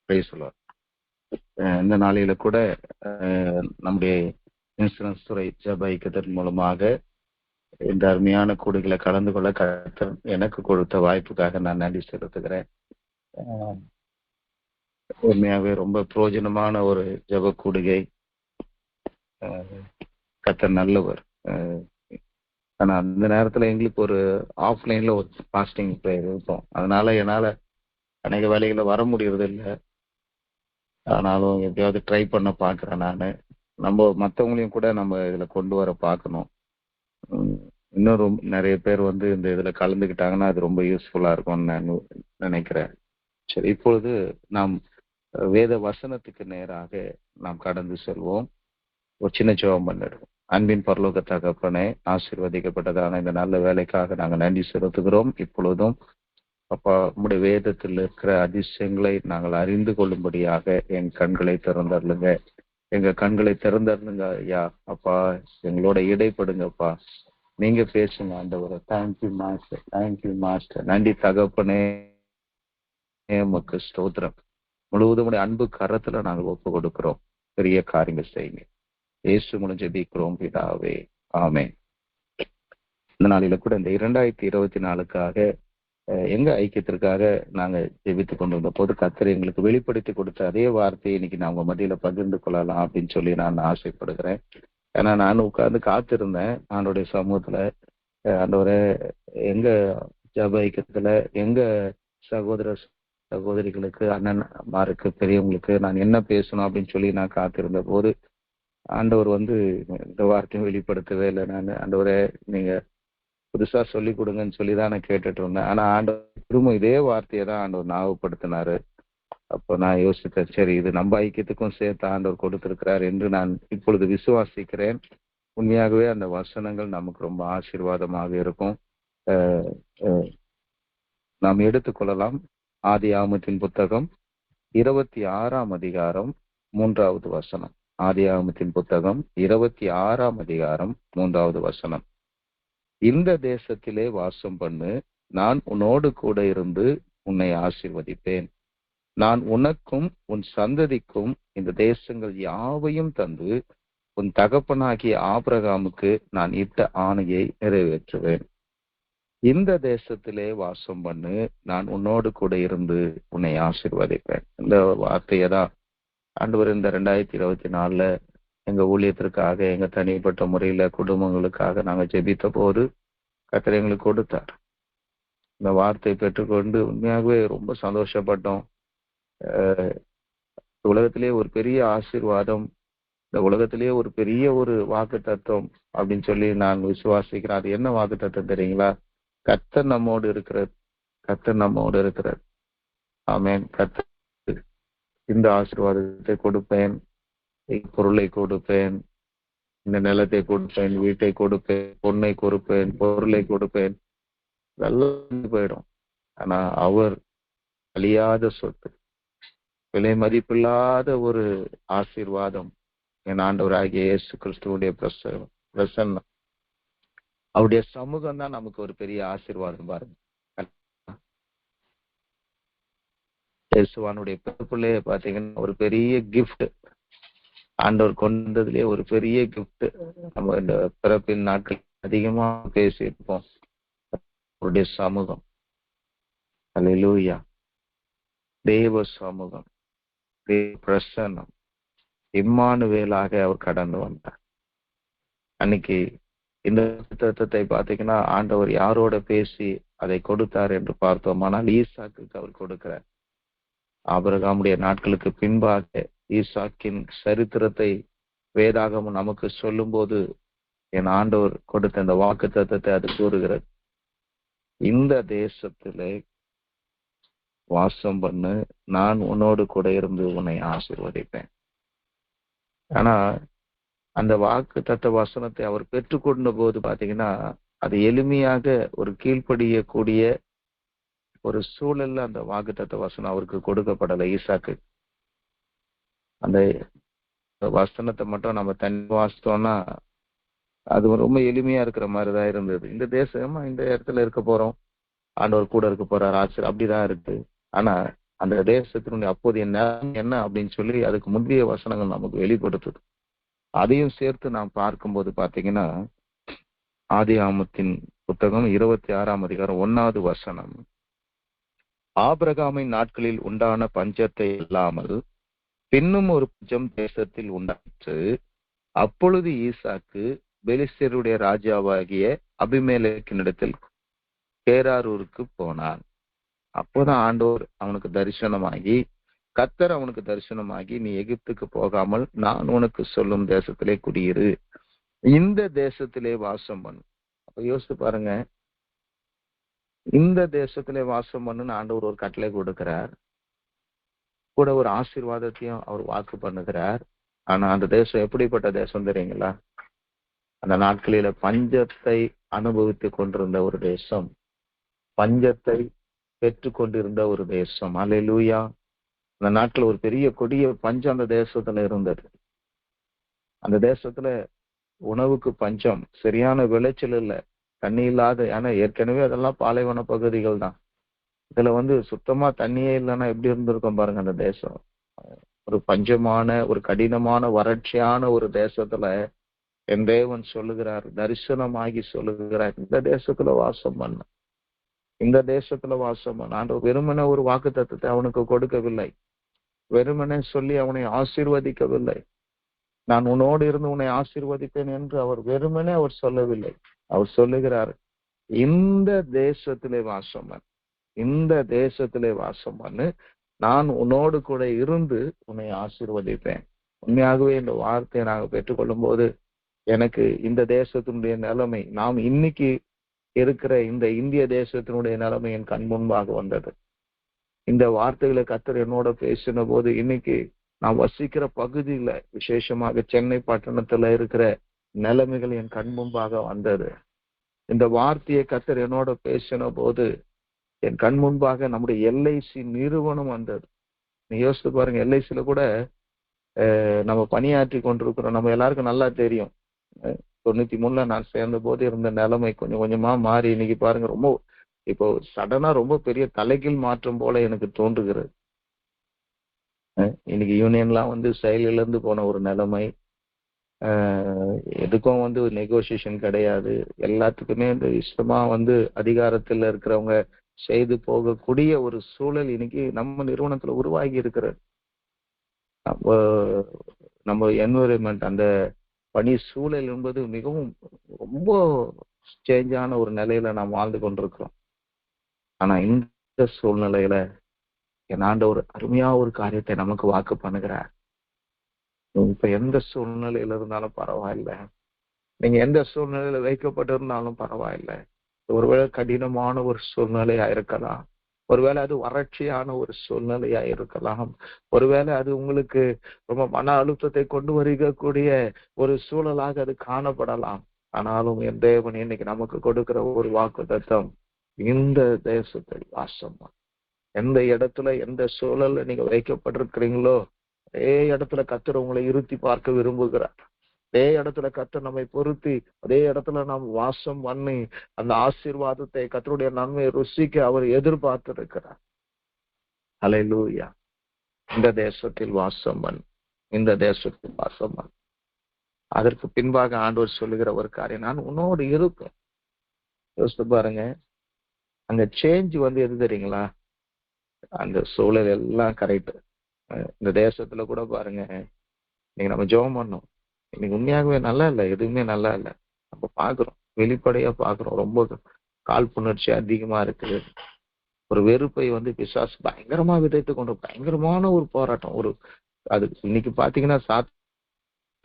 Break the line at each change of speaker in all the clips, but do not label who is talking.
Price the Lord. இந்த நாளில கூட நம்முடைய இன்சூரன்ஸ் துறை ஜெப ஐக்கியத்தின் மூலமாக இந்த அருமையான கூடுகளை கலந்து கொள்ள கர்த்தர் எனக்கு கொடுத்த வாய்ப்புக்காக நான் நன்றி செலுத்துகிறேன். உண்மையாகவே ரொம்ப பிரயோஜனமான ஒரு ஜெப கூடுகை. கர்த்தர் நல்லவர். ஆனா அந்த நேரத்துல எங்களுக்கு ஒரு ஆஃப்லைன்ல ஒரு பாஸ்டிங் ப்ரேயர் இருக்கும். அதனால என்னால அநேக வேலைகளை வர முடியறது இல்லை. ஆனாலும் எப்படியாவது ட்ரை பண்ண பார்க்குறேன். நம்ம மற்றவங்களையும் கூட நம்ம இதில் கொண்டு வர பார்க்கணும். இன்னும் நிறைய பேர் வந்து இந்த இதில் கலந்துக்கிட்டாங்கன்னா அது ரொம்ப யூஸ்ஃபுல்லாக இருக்கும்னு நான் நினைக்கிறேன். சரி, இப்பொழுது நாம் வேத வசனத்துக்கு நேராக நாம் கடந்து செல்வோம். ஒரு சின்ன ஜெபம் பண்ணிடுவோம். அன்பின் பரலோக தகப்பனே, ஆசீர்வதிக்கப்பட்டதான இந்த நல்ல வேலைக்காக நாங்கள் நன்றி செலுத்துகிறோம். இப்பொழுதும் அப்பா, உம்முடைய வேதத்தில் இருக்கிற அதிசயங்களை நாங்கள் அறிந்து கொள்ளும்படியாக என் கண்களை திறந்தருளுங்க. எங்க கண்களை திறந்தருளுங்க ஐயா. அப்பா, எங்களோட இடைப்படுங்கப்பா. நீங்க பேசுங்க ஆண்டவரே. Thank you master, thank you master. நன்றி தகப்பனே, உமக்கு ஸ்தோத்திரம். முழுவதும் அன்பு கரத்துல நாங்கள் ஒப்பு கொடுக்கிறோம். பெரிய காரியங்கள் செய்யுங்க. இயேசு மூலம் ஜெபிக்கிறோம் பிதாவே, ஆமென். இந்த நாளில கூட இந்த 2024க்காக எங்க ஐக்கியத்திற்காக நாங்க ஜெபித்துக் கொண்டு வந்த போது கர்த்தர் எங்களுக்கு வெளிப்படுத்தி கொடுத்த அதே வார்த்தையை இன்னைக்கு நான் உங்க மத்தியில பகிர்ந்து கொள்ளலாம் அப்படின்னு சொல்லி நான் ஆசைப்படுகிறேன். ஏன்னா நான் உட்கார்ந்து காத்திருந்தேன் ஆண்டோடைய சமூகத்துல. ஆண்டவரே, எங்க ஜெப ஐக்கியத்துல எங்க சகோதர சகோதரிகளுக்கு, அண்ணன்மாருக்கு, பெரியவங்களுக்கு நான் என்ன பேசணும் அப்படின்னு சொல்லி நான் காத்திருந்த போது ஆண்டவர் வந்து இந்த வார்த்தையும் வெளிப்படுத்தவே இல்லை. நான் ஆண்டவரே நீங்க புதுசா சொல்லி கொடுங்கன்னு சொல்லிதான் நான் கேட்டுட்டு இருந்தேன். ஆனா ஆண்டவர் திரும்ப இதே வார்த்தையை தான் ஆண்டவர் ஞாபகப்படுத்தினாரு. அப்போ நான் யோசித்தேன், சரி இது நம்ம ஐக்கியத்துக்கும் சேர்த்து ஆண்டவர் கொடுத்திருக்கிறார் என்று நான் இப்பொழுது விசுவாசிக்கிறேன். உண்மையாகவே அந்த வசனங்கள் நமக்கு ரொம்ப ஆசீர்வாதமாக இருக்கும். நாம் எடுத்துக்கொள்ளலாம். ஆதியாகமத்தின் புத்தகம் 26ஆம் அதிகாரம் 3வது வசனம். ஆதியாகமத்தின் புத்தகம் 26ஆம் அதிகாரம் 3வது வசனம். இந்த தேசத்திலே வாசம் பண்ணு, நான் உன்னோடு கூட இருந்து உன்னை ஆசீர்வதிப்பேன். நான் உனக்கும் உன் சந்ததிக்கும் இந்த தேசங்கள் யாவையும் தந்து உன் தகப்பனாகிய ஆபிரகாமுக்கு நான் இட்ட ஆணையை நிறைவேற்றுவேன். இந்த தேசத்திலே வாசம் பண்ணு, நான் உன்னோடு கூட இருந்து உன்னை ஆசீர்வதிப்பேன். இந்த வார்த்தையை தான் ஆண்டவர் இந்த 2024 எங்க ஊழியத்திற்காக, எங்க தனிப்பட்ட முறையில குடும்பங்களுக்காக நாங்க ஜெபித்த போது கர்த்தர் எங்களுக்கு கொடுத்தார். இந்த வார்த்தையை பெற்றுக்கொண்டு உண்மையாகவே ரொம்ப சந்தோஷப்பட்டோம். உலகத்திலேயே ஒரு பெரிய ஆசீர்வாதம், இந்த உலகத்திலேயே ஒரு பெரிய ஒரு வாக்கு தத்துவம் அப்படின்னு சொல்லி நான் விசுவாசிக்கிறேன். அது என்ன வாக்கு தத்துவம் தெரியுங்களா? கர்த்தர் நம்மோடு இருக்கிறார். கர்த்தர் நம்மோடு இருக்கிறார். ஆமென். கர்த்தர் இந்த ஆசீர்வாதத்தை கொடுப்பேன், பொருளை கொடுப்பேன், இந்த நிலத்தை கொடுப்பேன், வீட்டை கொடுப்பேன், பொண்ணை கொடுப்பேன், பொருளை கொடுப்பேன், இதெல்லாம் போயிடும். ஆனா அவர் அழியாத சொத்து, விலை மதிப்பில்லாத ஒரு ஆசீர்வாதம், என் ஆண்டவராகிய இயேசு கிறிஸ்துவுடைய பிரசன்னம், அவருடைய சமூகம் தான் நமக்கு ஒரு பெரிய ஆசீர்வாதம். பாருங்க, இயேசுவானுடைய பிறப்புலே பாத்தீங்கன்னா ஒரு பெரிய கிஃப்ட் ஆண்டவர் கொண்டதுலயே ஒரு பெரிய கிஃப்ட். நம்ம இந்த பிறப்பின் நாட்கள் அதிகமா பேசியிருப்போம், அவருடைய சமூகம். அல்லேலூயா. தேவ சமூகம், தேவ பிரசன்னம், இம்மானுவேலாக அவர் கடந்து வந்தார். அன்னைக்கு இந்த தத்துவத்தை பார்த்தீங்கன்னா ஆண்டவர் யாரோட பேசி அதை கொடுத்தார் என்று பார்த்தோம். ஆனால் ஈசாக்குக்கு அவர் கொடுக்கிறார். ஆபிரகாமுடைய நாட்களுக்கு பின்பாக ஈசாக்கின் சரித்திரத்தை வேதாகமம் நமக்கு சொல்லும் போது என் ஆண்டவர் கொடுத்த இந்த வாக்கு தத்தத்தை அது கூறுகிறது. இந்த தேசத்திலே வாசம் பண்ணு, நான் உன்னோடு கூட இருந்து உன்னை ஆசீர்வதிப்பேன். ஆனா அந்த வாக்கு தத்த வசனத்தை அவர் பெற்றுக்கொண்ட போது பாத்தீங்கன்னா அது எளிமையாக ஒரு கீழ்ப்படியக்கூடிய ஒரு சூழல்ல அந்த வாக்கு தத்த வசனம் அவருக்கு கொடுக்கப்படலை. ஈசாக்கு அந்த வசனத்தை மட்டும் நம்ம தனி வாசித்தோம்னா அது ரொம்ப எளிமையா இருக்கிற மாதிரிதான் இருந்தது. இந்த தேசமா இந்த இடத்துல இருக்க போறோம், ஆண்டவர் கூட இருக்க போறார், ஆச்சரியம் அப்படிதான் இருக்கு. ஆனா அந்த தேசத்தினுடைய அப்போதைய நிலைமை என்ன அப்படின்னு சொல்லி அதுக்கு முந்தைய வசனங்கள் நமக்கு வெளிப்படுத்துது. அதையும் சேர்த்து நாம் பார்க்கும்போது பாத்தீங்கன்னா, ஆதியாகமத்தின் புத்தகம் 26ஆம் அதிகாரம் 1வது வசனம், ஆபிரகாமின் நாட்களில் உண்டான பஞ்சத்தை இல்லாமல் பின்னும் ஒரு பஞ்சம் தேசத்தில் உண்டாயிற்று. அப்பொழுது ஈசாக்கு பெலிஸ்தருடைய ராஜாவாகிய அபிமெலேக்கினிடத்தில் கேராரூருக்கு போனான். அப்போதான் ஆண்டவர் அவனுக்கு தரிசனமாகி, கர்த்தர் அவனுக்கு தரிசனமாகி, நீ எகிப்துக்கு போகாமல் நான் உனக்கு சொல்லும் தேசத்திலே குடியிரு, இந்த தேசத்திலே வாசம் பண்ணு. அப்ப யோசித்து பாருங்க, இந்த தேசத்திலே வாசம் பண்ணுன்னு ஆண்டவர் ஒரு கட்டளை கொடுக்கிறார், கூட ஒரு ஆசீர்வாதத்தையும் அவர் வாக்கு பண்ணுகிறார். ஆனா அந்த தேசம் எப்படிப்பட்ட தேசம் தெரியுங்களா? அந்த நாட்களில பஞ்சத்தை அனுபவித்துக் கொண்டிருந்த ஒரு தேசம், பஞ்சத்தை பெற்றுக் கொண்டிருந்த ஒரு தேசம். அல்லேலூயா. அந்த நாட்கள் ஒரு பெரிய கொடிய பஞ்சம் அந்த தேசத்துல இருந்தது. அந்த தேசத்துல உணவுக்கு பஞ்சம், சரியான விளைச்சல் இல்லை, தண்ணி இல்லாத, ஏன்னா ஏற்கனவே அதெல்லாம் பாலைவன பகுதிகள் தான். இதுல சுத்தமா தண்ணியே இல்லைன்னா எப்படி இருந்திருக்கும் பாருங்க அந்த தேசம். ஒரு பஞ்சமான, ஒரு கடினமான, வறட்சியான ஒரு தேசத்துல என் தேவன் சொல்லுகிறார், தரிசனமாகி சொல்லுகிறார், இந்த தேசத்துல வாசம் பண்ண, இந்த தேசத்துல வாசம் பண்ண. ஆண்டவர் வெறுமனே ஒரு வாக்குத்தத்தத்தை அவனுக்கு கொடுக்கவில்லை, வெறுமனே சொல்லி அவனை ஆசீர்வதிக்கவில்லை. நான் உன்னோடு இருந்து உன்னை ஆசீர்வதிப்பேன் என்று அவர் வெறுமனே அவர் சொல்லவில்லை. அவர் சொல்லுகிறார், இந்த தேசத்திலே வாசம் பண்ணு, இந்த தேசத்திலே வாசம் பண்ணு, நான் உன்னோடு கூட இருந்து உன்னை ஆசீர்வதிப்பேன். உண்மையாகவே இந்த வார்த்தையை நாங்கள் பெற்றுக்கொள்ளும் போது எனக்கு இந்த தேசத்தினுடைய நிலைமை, நாம் இன்னைக்கு இருக்கிற இந்த இந்திய தேசத்தினுடைய நிலைமை என் கண் முன்பாக வந்தது. இந்த வார்த்தைகளை கர்த்தர் என்னோட பேசின போது இன்னைக்கு நான் வசிக்கிற பகுதியில, விசேஷமாக சென்னை பட்டணத்துல இருக்கிற நிலைமைகள் என் கண் முன்பாக வந்தது. இந்த வார்த்தையை கர்த்தர் என்னோட பேசின போது என் கண் முன்பாக நம்முடைய எல்ஐசி நிறுவனம் வந்தது. நீ யோசித்து பாருங்க, எல்ஐசியில கூட நம்ம பணியாற்றி கொண்டிருக்கிறோம். நம்ம எல்லாருக்கும் நல்லா தெரியும், 93 நான் சேர்ந்த போது இருந்த நிலைமை கொஞ்சம் கொஞ்சமா மாறி இன்னைக்கு பாருங்க, ரொம்ப இப்போ சடனா ரொம்ப பெரிய தலைகீழ் மாற்றம் போல எனக்கு தோன்றுகிறது. இன்னைக்கு யூனியன்லாம் செயலிழந்து போன ஒரு நிலைமை. எதுக்கும் நெகோசியேஷன் கிடையாது. எல்லாத்துக்குமே இஷ்டமா அதிகாரத்துல இருக்கிறவங்க செய்து போகக்கூடிய ஒரு சூழல் இன்னைக்கு நம்ம நிறுவனத்துல உருவாகி இருக்கிறது. நம்ம என்விரான்மெண்ட், அந்த பணி சூழல் என்பது மிகவும் ரொம்ப சேஞ்சான ஒரு நிலையில நாம் வாழ்ந்து கொண்டிருக்கிறோம். ஆனா இந்த சூழ்நிலையில என் ஆண்டவர் அருமையா ஒரு காரியத்தை நமக்கு வாக்கு பண்ணுகிறார். இப்ப எந்த சூழ்நிலையில இருந்தாலும் பரவாயில்ல, நீங்க எந்த சூழ்நிலையில வைக்கப்பட்டிருந்தாலும் பரவாயில்ல. ஒருவேளை கடினமான ஒரு சூழ்நிலையா இருக்கலாம், ஒருவேளை அது வறட்சியான ஒரு சூழ்நிலையா இருக்கலாம், ஒருவேளை அது உங்களுக்கு ரொம்ப மன அழுத்தத்தை கொண்டு வருகக்கூடிய ஒரு சூழலாக அது காணப்படலாம். ஆனாலும் என் தேவன் இன்னைக்கு நமக்கு கொடுக்கிற ஒரு வாக்குத்தத்தம், இந்த தேசத்தில் வாசம். எந்த இடத்துல எந்த சூழல்ல நீங்க வைக்கப்பட்டிருக்கிறீங்களோ அதே இடத்துல கர்த்தர் உங்களை இருத்தி பார்க்க விரும்புகிறார். அதே இடத்துல கர்த்தர் நம்மை பொருத்தி அதே இடத்துல நாம் வாசம் பண்ணி அந்த ஆசீர்வாதத்தை, கர்த்தருடைய நன்மையை ருசிக்க அவர் எதிர்பார்த்து இருக்கிறார். ஹல்லேலூயா. இந்த தேசத்தில் வாசம் பண்ணு, இந்த தேசத்தில் வாசம் பண்ணு. அதற்கு பின்பாக ஆண்டவர் சொல்லுகிற ஒரு காரியம், நான் உன்னோடு இருப்பேன். யோசித்து பாருங்க, அங்க சேஞ்ச் எது தெரியுங்களா? அந்த சூழல் எல்லாம் கரெக்ட். இந்த தேசத்துல கூட பாருங்க, இன்னைக்கு நம்ம ஜெபம் பண்ணோம், இன்னைக்கு உண்மையாகவே நல்லா இல்லை, எதுவுமே நல்லா இல்லை. நம்ம பாக்குறோம், வெளிப்படையா பாக்குறோம், ரொம்ப காழ்ப்புணர்ச்சி அதிகமா இருக்குது. ஒரு வெறுப்பை பிசாசு பயங்கரமா விதைத்து கொண்டு பயங்கரமான ஒரு போராட்டம். அது இன்னைக்கு பாத்தீங்கன்னா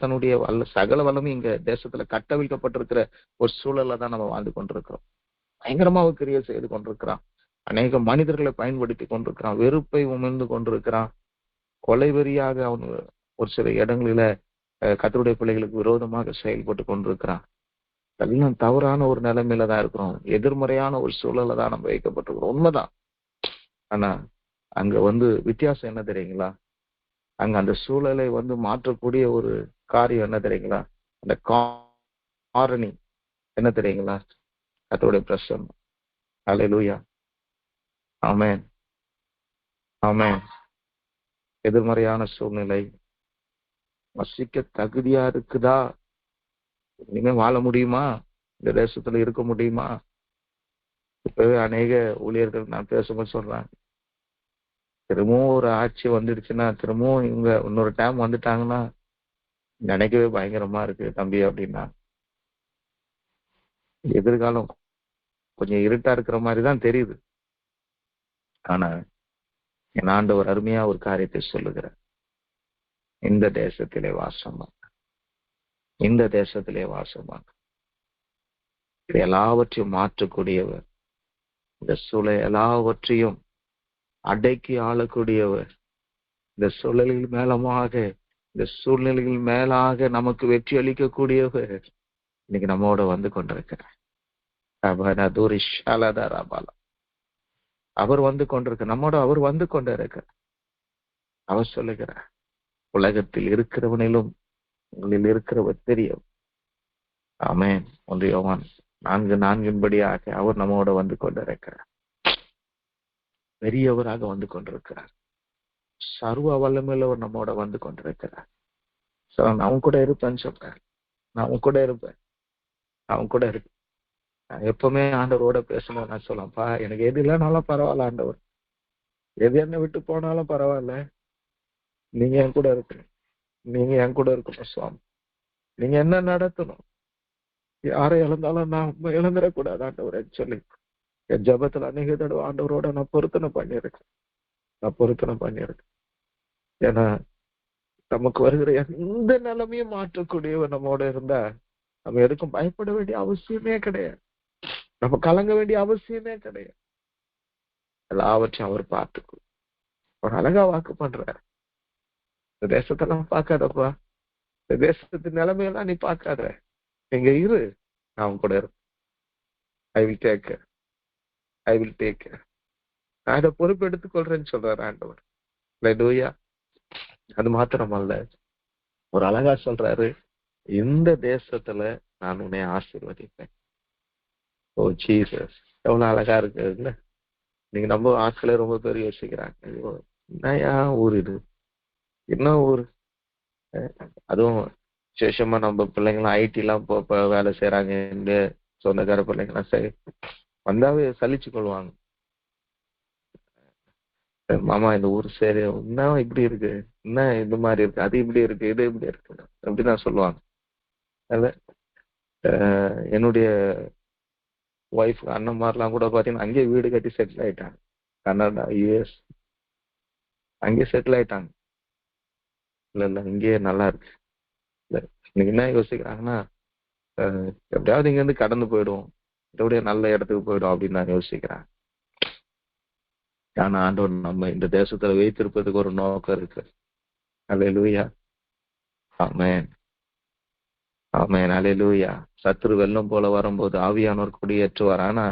தன்னுடைய சகல வல்லமும் இங்க தேசத்துல கட்டவிழ்க்கப்பட்டிருக்கிற ஒரு சூழல்ல தான் நம்ம வாழ்ந்து கொண்டிருக்கிறோம். பயங்கரமா கிரியை செய்து கொண்டிருக்கிறான், அநேக மனிதர்களை பயன்படுத்தி கொண்டிருக்கிறான், வெறுப்பை உமிழ்ந்து கொண்டிருக்கிறான், கொலைவெறியாக அவன் ஒரு சில இடங்களில கர்த்தருடைய பிள்ளைகளுக்கு விரோதமாக செயல்பட்டு கொண்டிருக்கிறான். எல்லாம் தவறான ஒரு நிலைமையில தான் இருக்கிறோம், எதிர்மறையான ஒரு சூழல்ல தான் நம்ம வைக்கப்பட்டிருக்கிறோம். உண்மைதான். ஆனா அங்க வித்தியாசம் என்ன தெரியுங்களா? அங்க அந்த சூழலை மாற்றக்கூடிய ஒரு காரியம் என்ன தெரியுங்களா? அந்த காரணி என்ன தெரியுங்களா? கர்த்தருடைய பிரசன்னம். ஹல்லேலூயா. ஆமென். ஆமென். எதிர்மறையான சூழ்நிலை வசிக்க தகுதியா இருக்குதா? இனிமே வாழ முடியுமா? இந்த தேசத்துல இருக்க முடியுமா? இப்பவே அநேக ஊழியர்கள் நான் பேசும்போது சொல்றாங்க, திரும்பவும் ஒரு ஆட்சி வந்துடுச்சுன்னா, திரும்பவும் இவங்க இன்னொரு டைம் வந்துட்டாங்கன்னா நினைக்கவே பயங்கரமா இருக்கு தம்பி அப்படின்னா. எதிர்காலம் கொஞ்சம் இருட்டா இருக்கிற மாதிரி தான் தெரியுது. ஆனா என் ஆண்டவர் அருமையா ஒரு காரியத்தை சொல்லுகிறார். இந்த தேசத்திலே வாசமா, இந்த தேசத்திலே வாசமா, இது எல்லாவற்றையும் மாற்றக்கூடியவர், இந்த சூழல் எல்லாவற்றையும் அடக்கி ஆளக்கூடியவர், இந்த சூழலில் மேலமாக, இந்த சூழ்நிலைகள் மேலாக நமக்கு வெற்றி அளிக்கக்கூடியவர் இன்னைக்கு நம்மோட வந்து கொண்டிருக்கிறார். அவர் வந்து கொண்டிருக்க நம்மோட அவர் வந்து கொண்டிருக்கிறார். அவர் சொல்லுகிறார், உலகத்தில் இருக்கிறவனிலும் உங்களில் இருக்கிறவர் தெரியும். ஆமென். 1 யோவான் 4:4 அவர் நம்மோட வந்து கொண்டிருக்கிறார். பெரியவராக வந்து கொண்டிருக்கிறார். சர்வ வல்லமையுள்ளவர் நம்மோட வந்து கொண்டிருக்கிறார். நான் அவன் கூட இருப்பேன்னு சொல்றேன். நான் அவன் கூட இருப்பேன். அவன் கூட இருப்பேன். நான் எப்பவுமே ஆண்டவரோட பேசணும். நான் சொல்லப்பா, எனக்கு எது இல்லைனாலும் பரவாயில்ல ஆண்டவர், எது என்ன விட்டு போனாலும் பரவாயில்ல, நீங்க என் கூட இருக்கணும், நீங்க என் கூட இருக்கணும் சுவாமி, நீங்க என்ன நடத்தணும், யாரை இழந்தாலும் நான் இழந்துடக்கூடாது ஆண்டவரை சொல்லி என் ஜபத்துல அநேக தடவை ஆண்டவரோட நான் பொருத்தனை பண்ணியிருக்கேன். ஏன்னா நமக்கு வருகிற எந்த நிலைமையும் மாற்றக்கூடியவர் நம்மோட இருந்தா நம்ம எதுக்கும் பயப்பட வேண்டிய அவசியமே கிடையாது. நம்ம கலங்க வேண்டிய அவசியமே கிடையாது. எல்லாவற்றையும் அவர் பார்த்துக்கும். ஒரு அழகா வாக்கு பண்றாரு, இந்த தேசத்தெல்லாம் பார்க்காதப்பா, இந்த தேசத்து நிலைமையெல்லாம் நீ பார்க்காத, எங்க இரு, நான் கூட இருப்பேன். I will take care. நான் இதை பொறுப்பு எடுத்துக்கொள்றேன்னு சொல்றாரு ஆண்டவர். அல்லேலூயா. அது மாத்திரமல்ல, ஒரு அழகா சொல்றாரு, இந்த தேசத்துல நான் உன்னை ஆசீர்வதிப்பேன். ஓ ஜீசஸ், எவ்வளவு அழகா இருக்கு இல்ல? நீங்க நம்ம ஆட்களே ரொம்ப பேர் யோசிக்கிறாங்க, ஐயோ என்னையா ஊர் இது, என்ன ஊர், அதுவும் விசேஷமா நம்ம பிள்ளைங்களாம் ஐடி எல்லாம் வேலை செய்யறாங்க, இந்த சொந்தக்கார பிள்ளைங்களாம் சரி வந்தாவே சலிச்சு கொள்வாங்க. மாமா இந்த ஊர் சரி, என்ன இப்படி இருக்கு, என்ன இந்த மாதிரி இருக்கு, அது இப்படி இருக்கு, இது இப்படி இருக்கு அப்படிதான் சொல்லுவாங்க. என்னுடைய ஒய்ஃப் அண்ணன் மாதிரிலாம் கூட பாத்தீங்கன்னா அங்கேயே வீடு கட்டி செட்டில் ஆயிட்டாங்க. கனடா, யுஎஸ் அங்கேயே செட்டில் ஆயிட்டாங்க. இல்ல இங்கேயே நல்லா இருக்கு. இல்ல இன்னைக்கு என்ன யோசிக்கிறாங்கன்னா, எப்படியாவது இங்க இருந்து கடந்து போயிடுவோம், இதோடைய நல்ல இடத்துக்கு போயிடும் அப்படின்னு நான் யோசிக்கிறேன். ஆனா ஆண்டவர் நம்ம இந்த தேசத்துல வைத்திருப்பதுக்கு ஒரு நோக்கம் இருக்கு. அல்லேலூயா. ஆமென். ஆமென். அல்லேலூயா. சத்துரு வெள்ளம் போல வரும்போது ஆவியானவர் கொடியேற்றுவார். ஆனா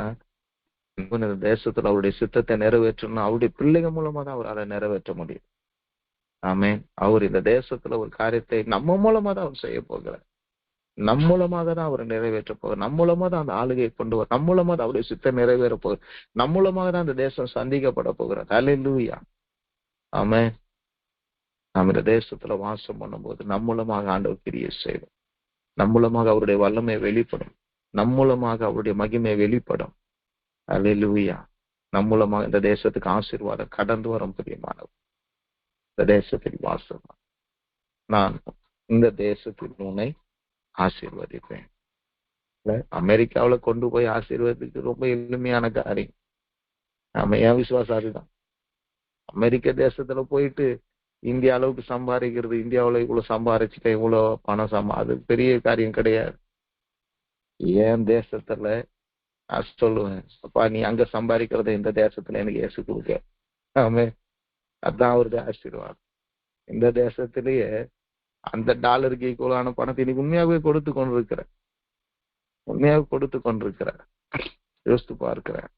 இந்த தேசத்துல அவருடைய சித்தத்தை நிறைவேற்றணும், அவருடைய பிள்ளைகள் மூலமா தான் அவர் அதை நிறைவேற்ற முடியும். ஆமென். அவர் இந்த தேசத்துல ஒரு காரியத்தை நம்ம மூலமா தான் அவர் செய்ய போகிறார். நம் மூலமாக தான் அவர் நிறைவேற்ற போகிறார். நம் மூலமா தான் அந்த ஆளுகையை கொண்டு வர, நம் மூலமா தான் அவருடைய சித்தம் நிறைவேற போகிறார். நம் மூலமாக தான் அந்த தேசம் சந்திக்கப்பட போகிறார். அல்லேலூயா. ஆமென். நாம் இந்த தேசத்துல வாசம் பண்ணும்போது நம் மூலமாக ஆண்டவர் கிரியை செய்வோம். நம் மூலமாக அவருடைய வல்லமை வெளிப்படும். நம் மூலமாக அவருடைய மகிமை வெளிப்படும். அல்லேலூயா. நம் மூலமாக இந்த தேசத்துக்கு ஆசீர்வாதம் கடந்து வரும். பிரியமானவர், இந்த தேசத்தில் வாசம், நான் இந்த தேசத்தில் உன்னை ஆசீர்வதிப்பேன். அமெரிக்காவுல கொண்டு போய் ஆசீர்வதிக்கு ரொம்ப எளிமையான காரியம். நம்ம என் விசுவாசம் அதுதான். அமெரிக்க தேசத்துல போயிட்டு இந்தியா அளவுக்கு சம்பாதிக்கிறது, இந்தியாவுல இவ்வளவு சம்பாதிச்சுட்டு இவ்வளவு பணம் அது பெரிய காரியம் கிடையாது. என் தேசத்துல நான் சொல்லுவேன், அப்பா நீ அங்க சம்பாதிக்கிறத இந்த தேசத்துல எனக்கு ஏசு கொடுக்க. ஆமே, அதான் அவருடைய ஆசீர்வாதம். இந்த தேசத்திலேயே அந்த டாலருக்கு ஈக்குவலான பணத்தை நீ உண்மையாகவே கொடுத்து கொண்டிருக்கிற யோசித்து பார்க்கிறேன்.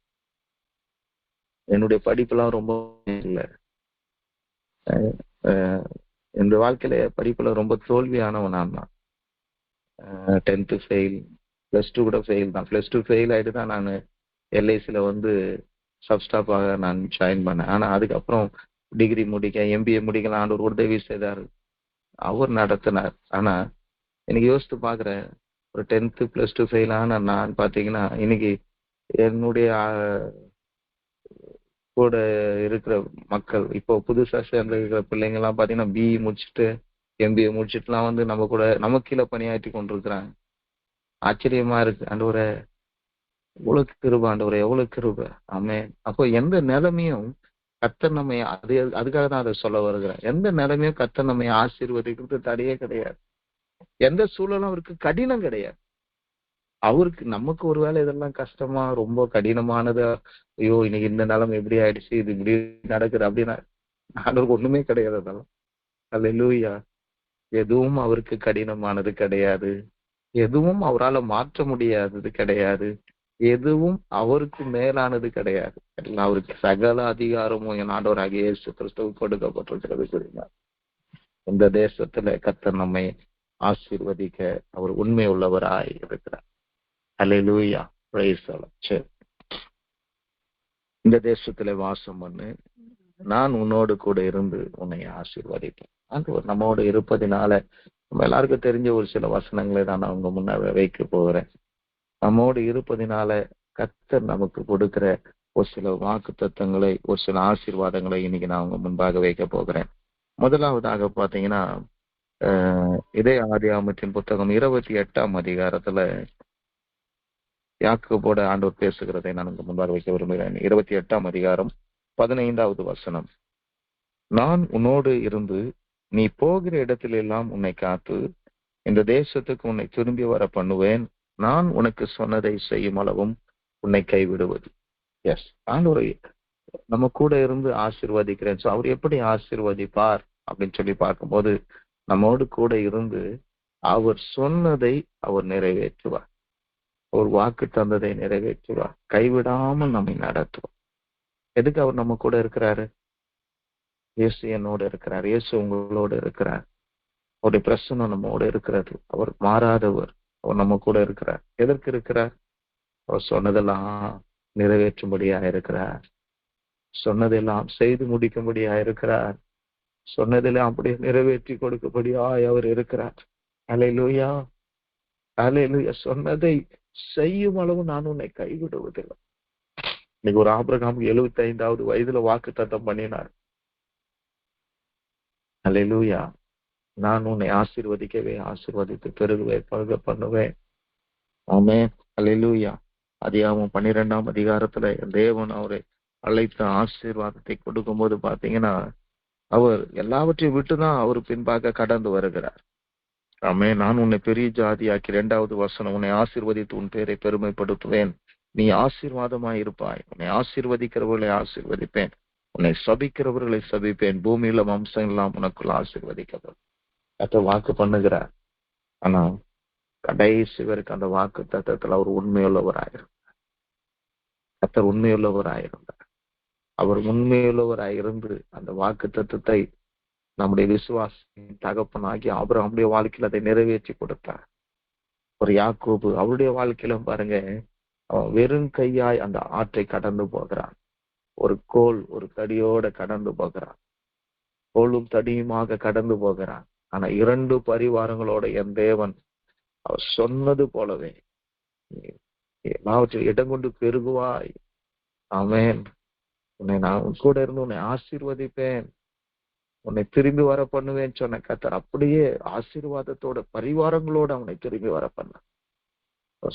என்னுடைய படிப்புலாம் ரொம்ப இல்லை. என்னுடைய வாழ்க்கையில படிப்புல ரொம்ப தோல்வியானவன் நான் தான். 10th ஃபெயில், +2 கூட ஃபெயில் தான். +2 ஃபெயில் ஆயிட்டு தான் நான் எல்ஐசியில வந்து சப்ஸ்டாஃபாக நான் ஜாயின் பண்ணேன். ஆனா அதுக்கப்புறம் டிகிரி முடிக்க, எம்பிஏ முடிக்கலாம் ஆண்டவர் உதவி செய்தார். அவர் நடத்தினார். ஆனா எனக்கு யோசித்து பாக்குறேன், ஒரு 10th +2 ஃபெயில் ஆன நான் பாத்தீங்கன்னா இன்னைக்கு என்னுடைய கூட இருக்கிற மக்கள், இப்போ புதுசா சேர்ந்து இருக்கிற பிள்ளைங்க எல்லாம் பாத்தீங்கன்னா பிஇ முடிச்சுட்டு எம்பிஏ முடிச்சுட்டுலாம் வந்து நம்ம கூட நம்ம கீழே பணியாற்றி கொண்டிருக்கிறாங்க. ஆச்சரியமா இருக்கு. ஆண்டவரே எவ்வளவு கிருபை, ஆண்டவரே எவ்வளவு கிருபை. ஆமென். அப்போ எந்த நிலைமையும் கர்த்தர் நம்மை அதுக்காக தான் அதை சொல்ல வருகிறேன். எந்த நிலைமையும் கர்த்தர் நம்மை ஆசீர்வதிக்கிறது தடையே கிடையாது. எந்த சூழலும் அவருக்கு கடினம் கிடையாது. அவருக்கு நமக்கு ஒருவேளை இதெல்லாம் கஷ்டமா ரொம்ப கடினமானது, ஐயோ இன்னைக்கு இந்த நிலைமை எப்படி ஆயிடுச்சு, இது இப்படி நடக்குது அப்படின்னா ஆண்டவருக்கு ஒண்ணுமே கிடையாது. அதெல்லாம் அல்லேலூயா. எதுவும் அவருக்கு கடினமானது கிடையாது. எதுவும் அவரால் மாற்ற முடியாதது கிடையாது. எதுவும் அவருக்கு மேலானது கிடையாது. எல்லாம் அவருக்கு சகல அதிகாரமும் என் ஆண்டவராகிய இயேசு கிறிஸ்துவுக்கு கொடுக்கப்பட்டிருக்கிறது. புரியுமா? இந்த தேசத்துல கர்த்தர் நம்மை ஆசீர்வதிக்க அவர் உண்மை உள்ளவராய் இருக்கிறார். அல்லேலூயா. Praise the Lord. சரி, இந்த தேசத்துல வாசம் பண்ணு, நான் உன்னோடு கூட இருந்து உன்னை ஆசீர்வதிப்பேன். ஆண்டவர் நம்மோடு இருப்பதினால நம்ம எல்லாருக்கும் தெரிஞ்ச ஒரு சில வசனங்களை தான் நான் உங்க முன்னாடி வைக்க போகிறேன். நம்மோடு இருப்பதினால கர்த்தர் நமக்கு கொடுக்கிற ஒரு சில வாக்கு தத்தங்களை, ஒரு சில ஆசீர்வாதங்களை இன்னைக்கு நான் உங்க முன்பாக வைக்க போகிறேன். முதலாவதாக பாத்தீங்கன்னா, இதே ஆதியாகமத்தின் புத்தகம் 28ஆம் அதிகாரத்துல யாக்கோபோட ஆண்டவர் பேசுகிறதை நான் உங்க முன்பாக வைக்க விரும்புகிறேன். 28ஆம் அதிகாரம் 15வது வசனம். நான் உன்னோடு இருந்து நீ போகிற இடத்திலெல்லாம் உன்னை காத்து இந்த தேசத்துக்கு உன்னை திரும்பி வர பண்ணுவேன். நான் உனக்கு சொன்னதை செய்யும் அளவும் உன்னை கைவிடுவது. எஸ், ஆண்டவர் நம்ம கூட இருந்து ஆசீர்வதிக்கிறேன். ஸோ அவர் எப்படி ஆசீர்வதிப்பார் அப்படின்னு சொல்லி பார்க்கும்போது, நம்மோடு கூட இருந்து அவர் சொன்னதை அவர் நிறைவேற்றுவார். ஒரு வாக்கு தந்ததை நிறைவேற்றுவார். கைவிடாமல் நம்மை நடத்துவார். எதுக்கு அவர் நம்ம கூட இருக்கிறாரு? இயேசு என்னோடு இருக்கிறார். இயேசு உங்களோடு இருக்கிறார். அவருடைய பிரசன்னம் நம்மோடு இருக்கிறது. அவர் மாறாதவர். அவர் நம்ம கூட இருக்கிறார். எதற்கு இருக்கிறார்? அவர் சொன்னதெல்லாம் நிறைவேற்றும்படியா இருக்கிறார். சொன்னதெல்லாம் செய்து முடிக்கும்படியா இருக்கிறார். சொன்னதெல்லாம் அப்படியே நிறைவேற்றி கொடுக்கும்படியாய் அவர் இருக்கிறார். அல்லேலூயா, அல்லேலூயா. சொன்னதை செய்யும் அளவு நான் உன்னை கைவிடுவதில்லை. இன்னைக்கு ஒரு ஆபிரகாம் 75வது வயதுல வாக்கு தத்தம் பண்ணினார். அல்லேலூயா. நான் உன்னை ஆசீர்வதிக்கவே ஆசீர்வதித்து பெருகுவேன், பருக பண்ணுவேன். ஆமென். அல்லேலூயா. அதிகாரம் 12ஆம் அதிகாரத்துல தேவன் அவரை அழைத்த ஆசீர்வாதத்தை கொடுக்கும் போது பாத்தீங்கன்னா, அவர் எல்லாவற்றையும் விட்டுதான் அவர் பின்பாக கடந்து வருகிறார். ஆமென். நான் உன்னை பெரிய ஜாதியாக்கி, 2வது வசனம், உன்னை ஆசீர்வதித்து உன் பேரை பெருமைப்படுத்துவேன். நீ ஆசீர்வாதமாய் இருப்பாய். உன்னை ஆசீர்வதிக்கிறவர்களை ஆசீர்வதிப்பேன், உன்னை சபிக்கிறவர்களை சபிப்பேன். பூமியில வம்சம் எல்லாம் உனக்குள்ள ஆசீர்வதிக்கப்படும். அத வாக்கு பண்ணுகிறார். ஆனா கடைசி வரைக்கும் அந்த வாக்கு தத்தத்துல அவர் உண்மையுள்ளவராயிருந்தார். கர்த்தர் உண்மையுள்ளவராயிருந்தார். அவர் உண்மையுள்ளவராயிருந்து அந்த வாக்கு தத்தத்தை நம்முடைய விசுவாசின் தகப்பனாகி ஆபிரகாமுடைய வாழ்க்கையில் அதை நிறைவேற்றி கொடுத்தார். ஒரு யாக்கோபு அவருடைய வாழ்க்கையில பாருங்க, அவன் வெறும் கையாய் அந்த ஆற்றை கடந்து போகிறான். ஒரு கோல் ஒரு தடியோட கடந்து போகிறான். கோலும் தடியுமாக கடந்து போகிறான். ஆனா 2 பரிவாரங்களோட என் தேவன் அவர் சொன்னது போலவே எல்லாவற்றையும் இடம் கொண்டு பெருகுவாய். ஆமென். உன்னை நான் கூட இருந்து உன்னை ஆசீர்வதிப்பேன், உன்னை திரும்பி வர பண்ணுவேன்னு சொன்ன கர்த்தர் அப்படியே ஆசீர்வாதத்தோட பரிவாரங்களோட அவனை திரும்பி வர பண்ண.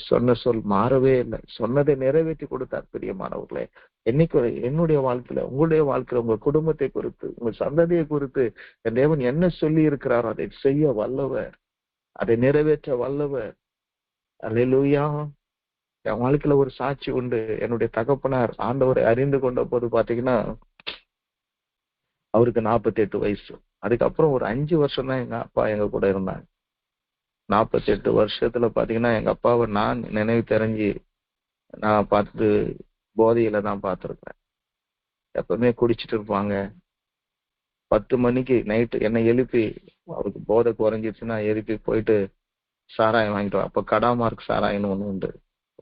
சொன்ன சொல் மாறவே இல்லை. சொன்னதை நிறைவேற்றி கொடுத்தார். பிரியமானவர்களே, என்னைக்கு என்னுடைய வாழ்க்கையில, உங்களுடைய வாழ்க்கையில, உங்க குடும்பத்தை குறித்து, உங்க சந்ததியை குறித்து என் தேவன் என்ன சொல்லி இருக்கிறாரோ அதை செய்ய வல்லவர், அதை நிறைவேற்ற வல்லவர். அல்லேலூயா. என் வாழ்க்கையில ஒரு சாட்சி உண்டு. என்னுடைய தகப்பனார் ஆண்டவரை அறிந்து கொண்ட போது பாத்தீங்கன்னா அவருக்கு 48 வயசு. அதுக்கப்புறம் ஒரு 5 வருஷம் தான் எங்க அப்பா எங்க கூட இருந்தாங்க. 48 வருஷத்துல பாத்தீங்கன்னா எங்க அப்பாவை நான் நினைவு தெரிஞ்சு நான் பார்த்து போதையில தான் பார்த்திருக்கேன். எப்பவுமே குடிச்சிட்டு இருப்பாங்க. 10 மணிக்கு நைட்டு என்னை எழுப்பி, அவருக்கு போதை குறைஞ்சிருச்சுன்னா எழுப்பி போயிட்டு சாராயம் வாங்கிட்டு வா. அப்ப கடாமார்க் சாராயம்னு ஒண்ணு உண்டு.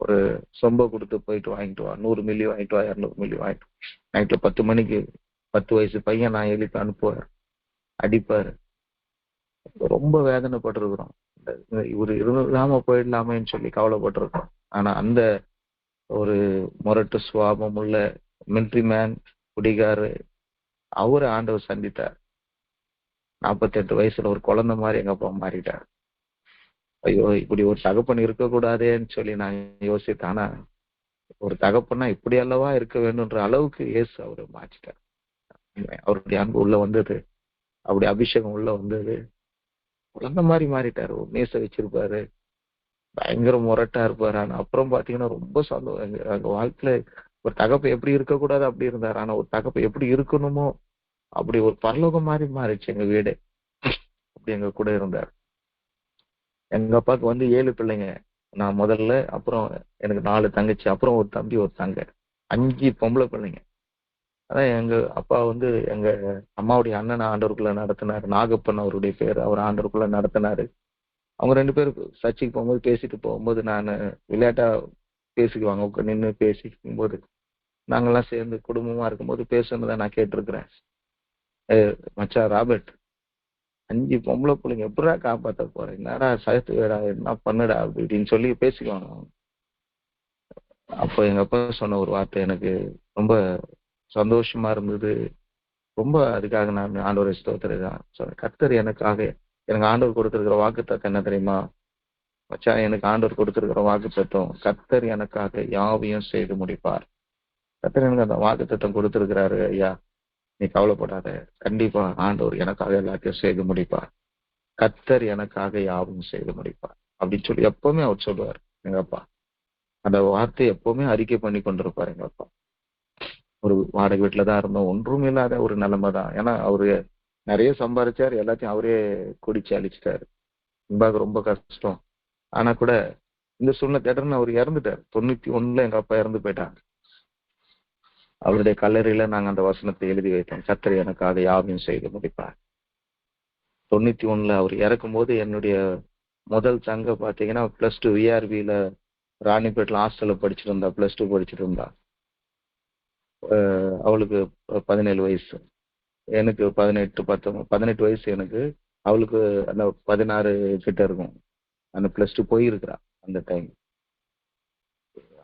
ஒரு சொம்ப கொடுத்து போயிட்டு வாங்கிட்டு வா, 100 மில்லி வாங்கிட்டு வா, 200 மில்லி வாங்கிட்டு வா. நைட்ல 10 மணிக்கு 10 வயசு பையன் நான் எழுப்பி அனுப்புவார், அடிப்பாரு. ரொம்ப வேதனைப்பட்டிருக்கிறோம். இவரு இல்லாம போயிடலாமேன்னு சொல்லி கவலைப்பட்டிருக்கோம். ஆனா அந்த ஒரு முரட்டு சுவாபம் உள்ள மிலிட்ரி மேன், குடிகாரு, அவரு ஆண்டவர் சந்தித்தார். 48 வயசுல ஒரு குழந்தை மாதிரி எங்க அப்பா மாறிட்டார். ஐயோ, இப்படி ஒரு தகப்பன் இருக்கக்கூடாதேன்னு சொல்லி நான் யோசித்தேன். ஆனா ஒரு தகப்பனா இப்படி அல்லவா இருக்க வேண்டும்ன்ற அளவுக்கு இயேசு அவரை மாற்றிட்டார். அவருடைய அன்பு உள்ள வந்தது, அவருடைய அபிஷேகம் உள்ள வந்தது. குழந்தை மாதிரி மாறிட்டாரு. ஒரு மீச வச்சிருப்பாரு, பயங்கர முரட்டா இருப்பாரு. ஆனா அப்புறம் பாத்தீங்கன்னா ரொம்ப சந்தோஷம். எங்க வாழ்க்கையில ஒரு தகப்ப எப்படி இருக்கக்கூடாது அப்படி இருந்தாரு. ஆனா ஒரு தகப்ப எப்படி இருக்கணுமோ அப்படி ஒரு பரலோகம் மாதிரி மாறிடுச்சு எங்க வீடு. அப்படி எங்க கூட இருந்தார். எங்க அப்பாவுக்கு வந்து 7 பிள்ளைங்க. நான் முதல்ல, அப்புறம் எனக்கு 4 தங்கச்சி, அப்புறம் ஒரு தம்பி, ஒரு தங்க. 5 பொம்பளை பிள்ளைங்க. அதான் எங்க அப்பா வந்து எங்க அம்மாவுடைய அண்ணனை ஆண்டவருக்குள்ள நடத்தினாரு. நாகப்பன் அவருடைய பேர். அவர் ஆண்டவருக்குள்ள நடத்தினாரு. அவங்க 2 பேரும் சர்ச்சுக்கு போகும்போது பேசிட்டு போகும்போது நான் விளையாட்டா பேசிக்குவாங்க. நின்று பேசிக்கும் போது நாங்கெல்லாம் சேர்ந்து குடும்பமா இருக்கும்போது பேசுனதை நான் கேட்டிருக்கிறேன். மச்சான் ராபர்ட், 5 பொம்பளை பிள்ளைங்க எப்படா காப்பாத்த போற, என்னடா சகத்து வேடா, என்ன பண்ணுடா அப்படி இப்படின்னு சொல்லி பேசிக்குவாங்க. அப்போ எங்க அப்பா சொன்ன ஒரு வார்த்தை எனக்கு ரொம்ப சந்தோஷமா இருந்தது. ரொம்ப அதுக்காக நான் ஆண்டவரை ஸ்தோத்திரம் சொன்னேன். கர்த்தர் எனக்காக, எனக்கு ஆண்டவர் கொடுத்திருக்கிற வாக்குத்தத்தம் என்ன தெரியுமா மச்சான்? எனக்கு ஆண்டவர் கொடுத்திருக்கிற வாக்குத்தத்தம், கர்த்தர் எனக்காக யாவையும் செய்து முடிப்பார். கர்த்தர் எனக்கு அந்த வாக்குத்தத்தம் கொடுத்திருக்கிறாரு. ஐயா, நீ கவலைப்படாத, கண்டிப்பா ஆண்டவர் எனக்காக எல்லாத்தையும் செய்து முடிப்பார். கர்த்தர் எனக்காக யாவும் செய்து முடிப்பார் அப்படின்னு சொல்லி எப்பவுமே அவர் சொல்லுவார் எங்க அப்பா. அந்த வார்த்தையை எப்பவுமே அறிக்கை பண்ணி கொண்டிருப்பார் எங்க அப்பா. ஒரு வாடகை வீட்டுலதான் இருந்தோம், ஒன்றும் இல்லாத ஒரு நிலைமை தான். ஏன்னா அவரு நிறைய சம்பாதிச்சாரு, எல்லாத்தையும் அவரே குடிச்சு அழிச்சிட்டாரு. ரொம்ப கஷ்டம். ஆனா கூட இந்த சூழ்நிலை திடர்னு அவர் இறந்துட்டார். 91 எங்க அப்பா இறந்து போயிட்டாங்க. அவருடைய கல்லறையில நாங்க அந்த வசனத்தை எழுதி வைத்தோம், கர்த்தர் எனக்காக யாவையும் செய்து முடிப்பார். 91 அவர் இறக்கும் போது என்னுடைய முதல் தங்க பாத்தீங்கன்னா +2 விஆர்பியில ராணிப்பேட்டில் ஹாஸ்டல்ல படிச்சுட்டு இருந்தா, +2 படிச்சுட்டு இருந்தா. அவளுக்கு 17 வயசு, எனக்கு 18 வயசு எனக்கு. அவளுக்கு அந்த 16 கிட்ட இருக்கும். அந்த +2 போயிருக்கிறா அந்த டைம்.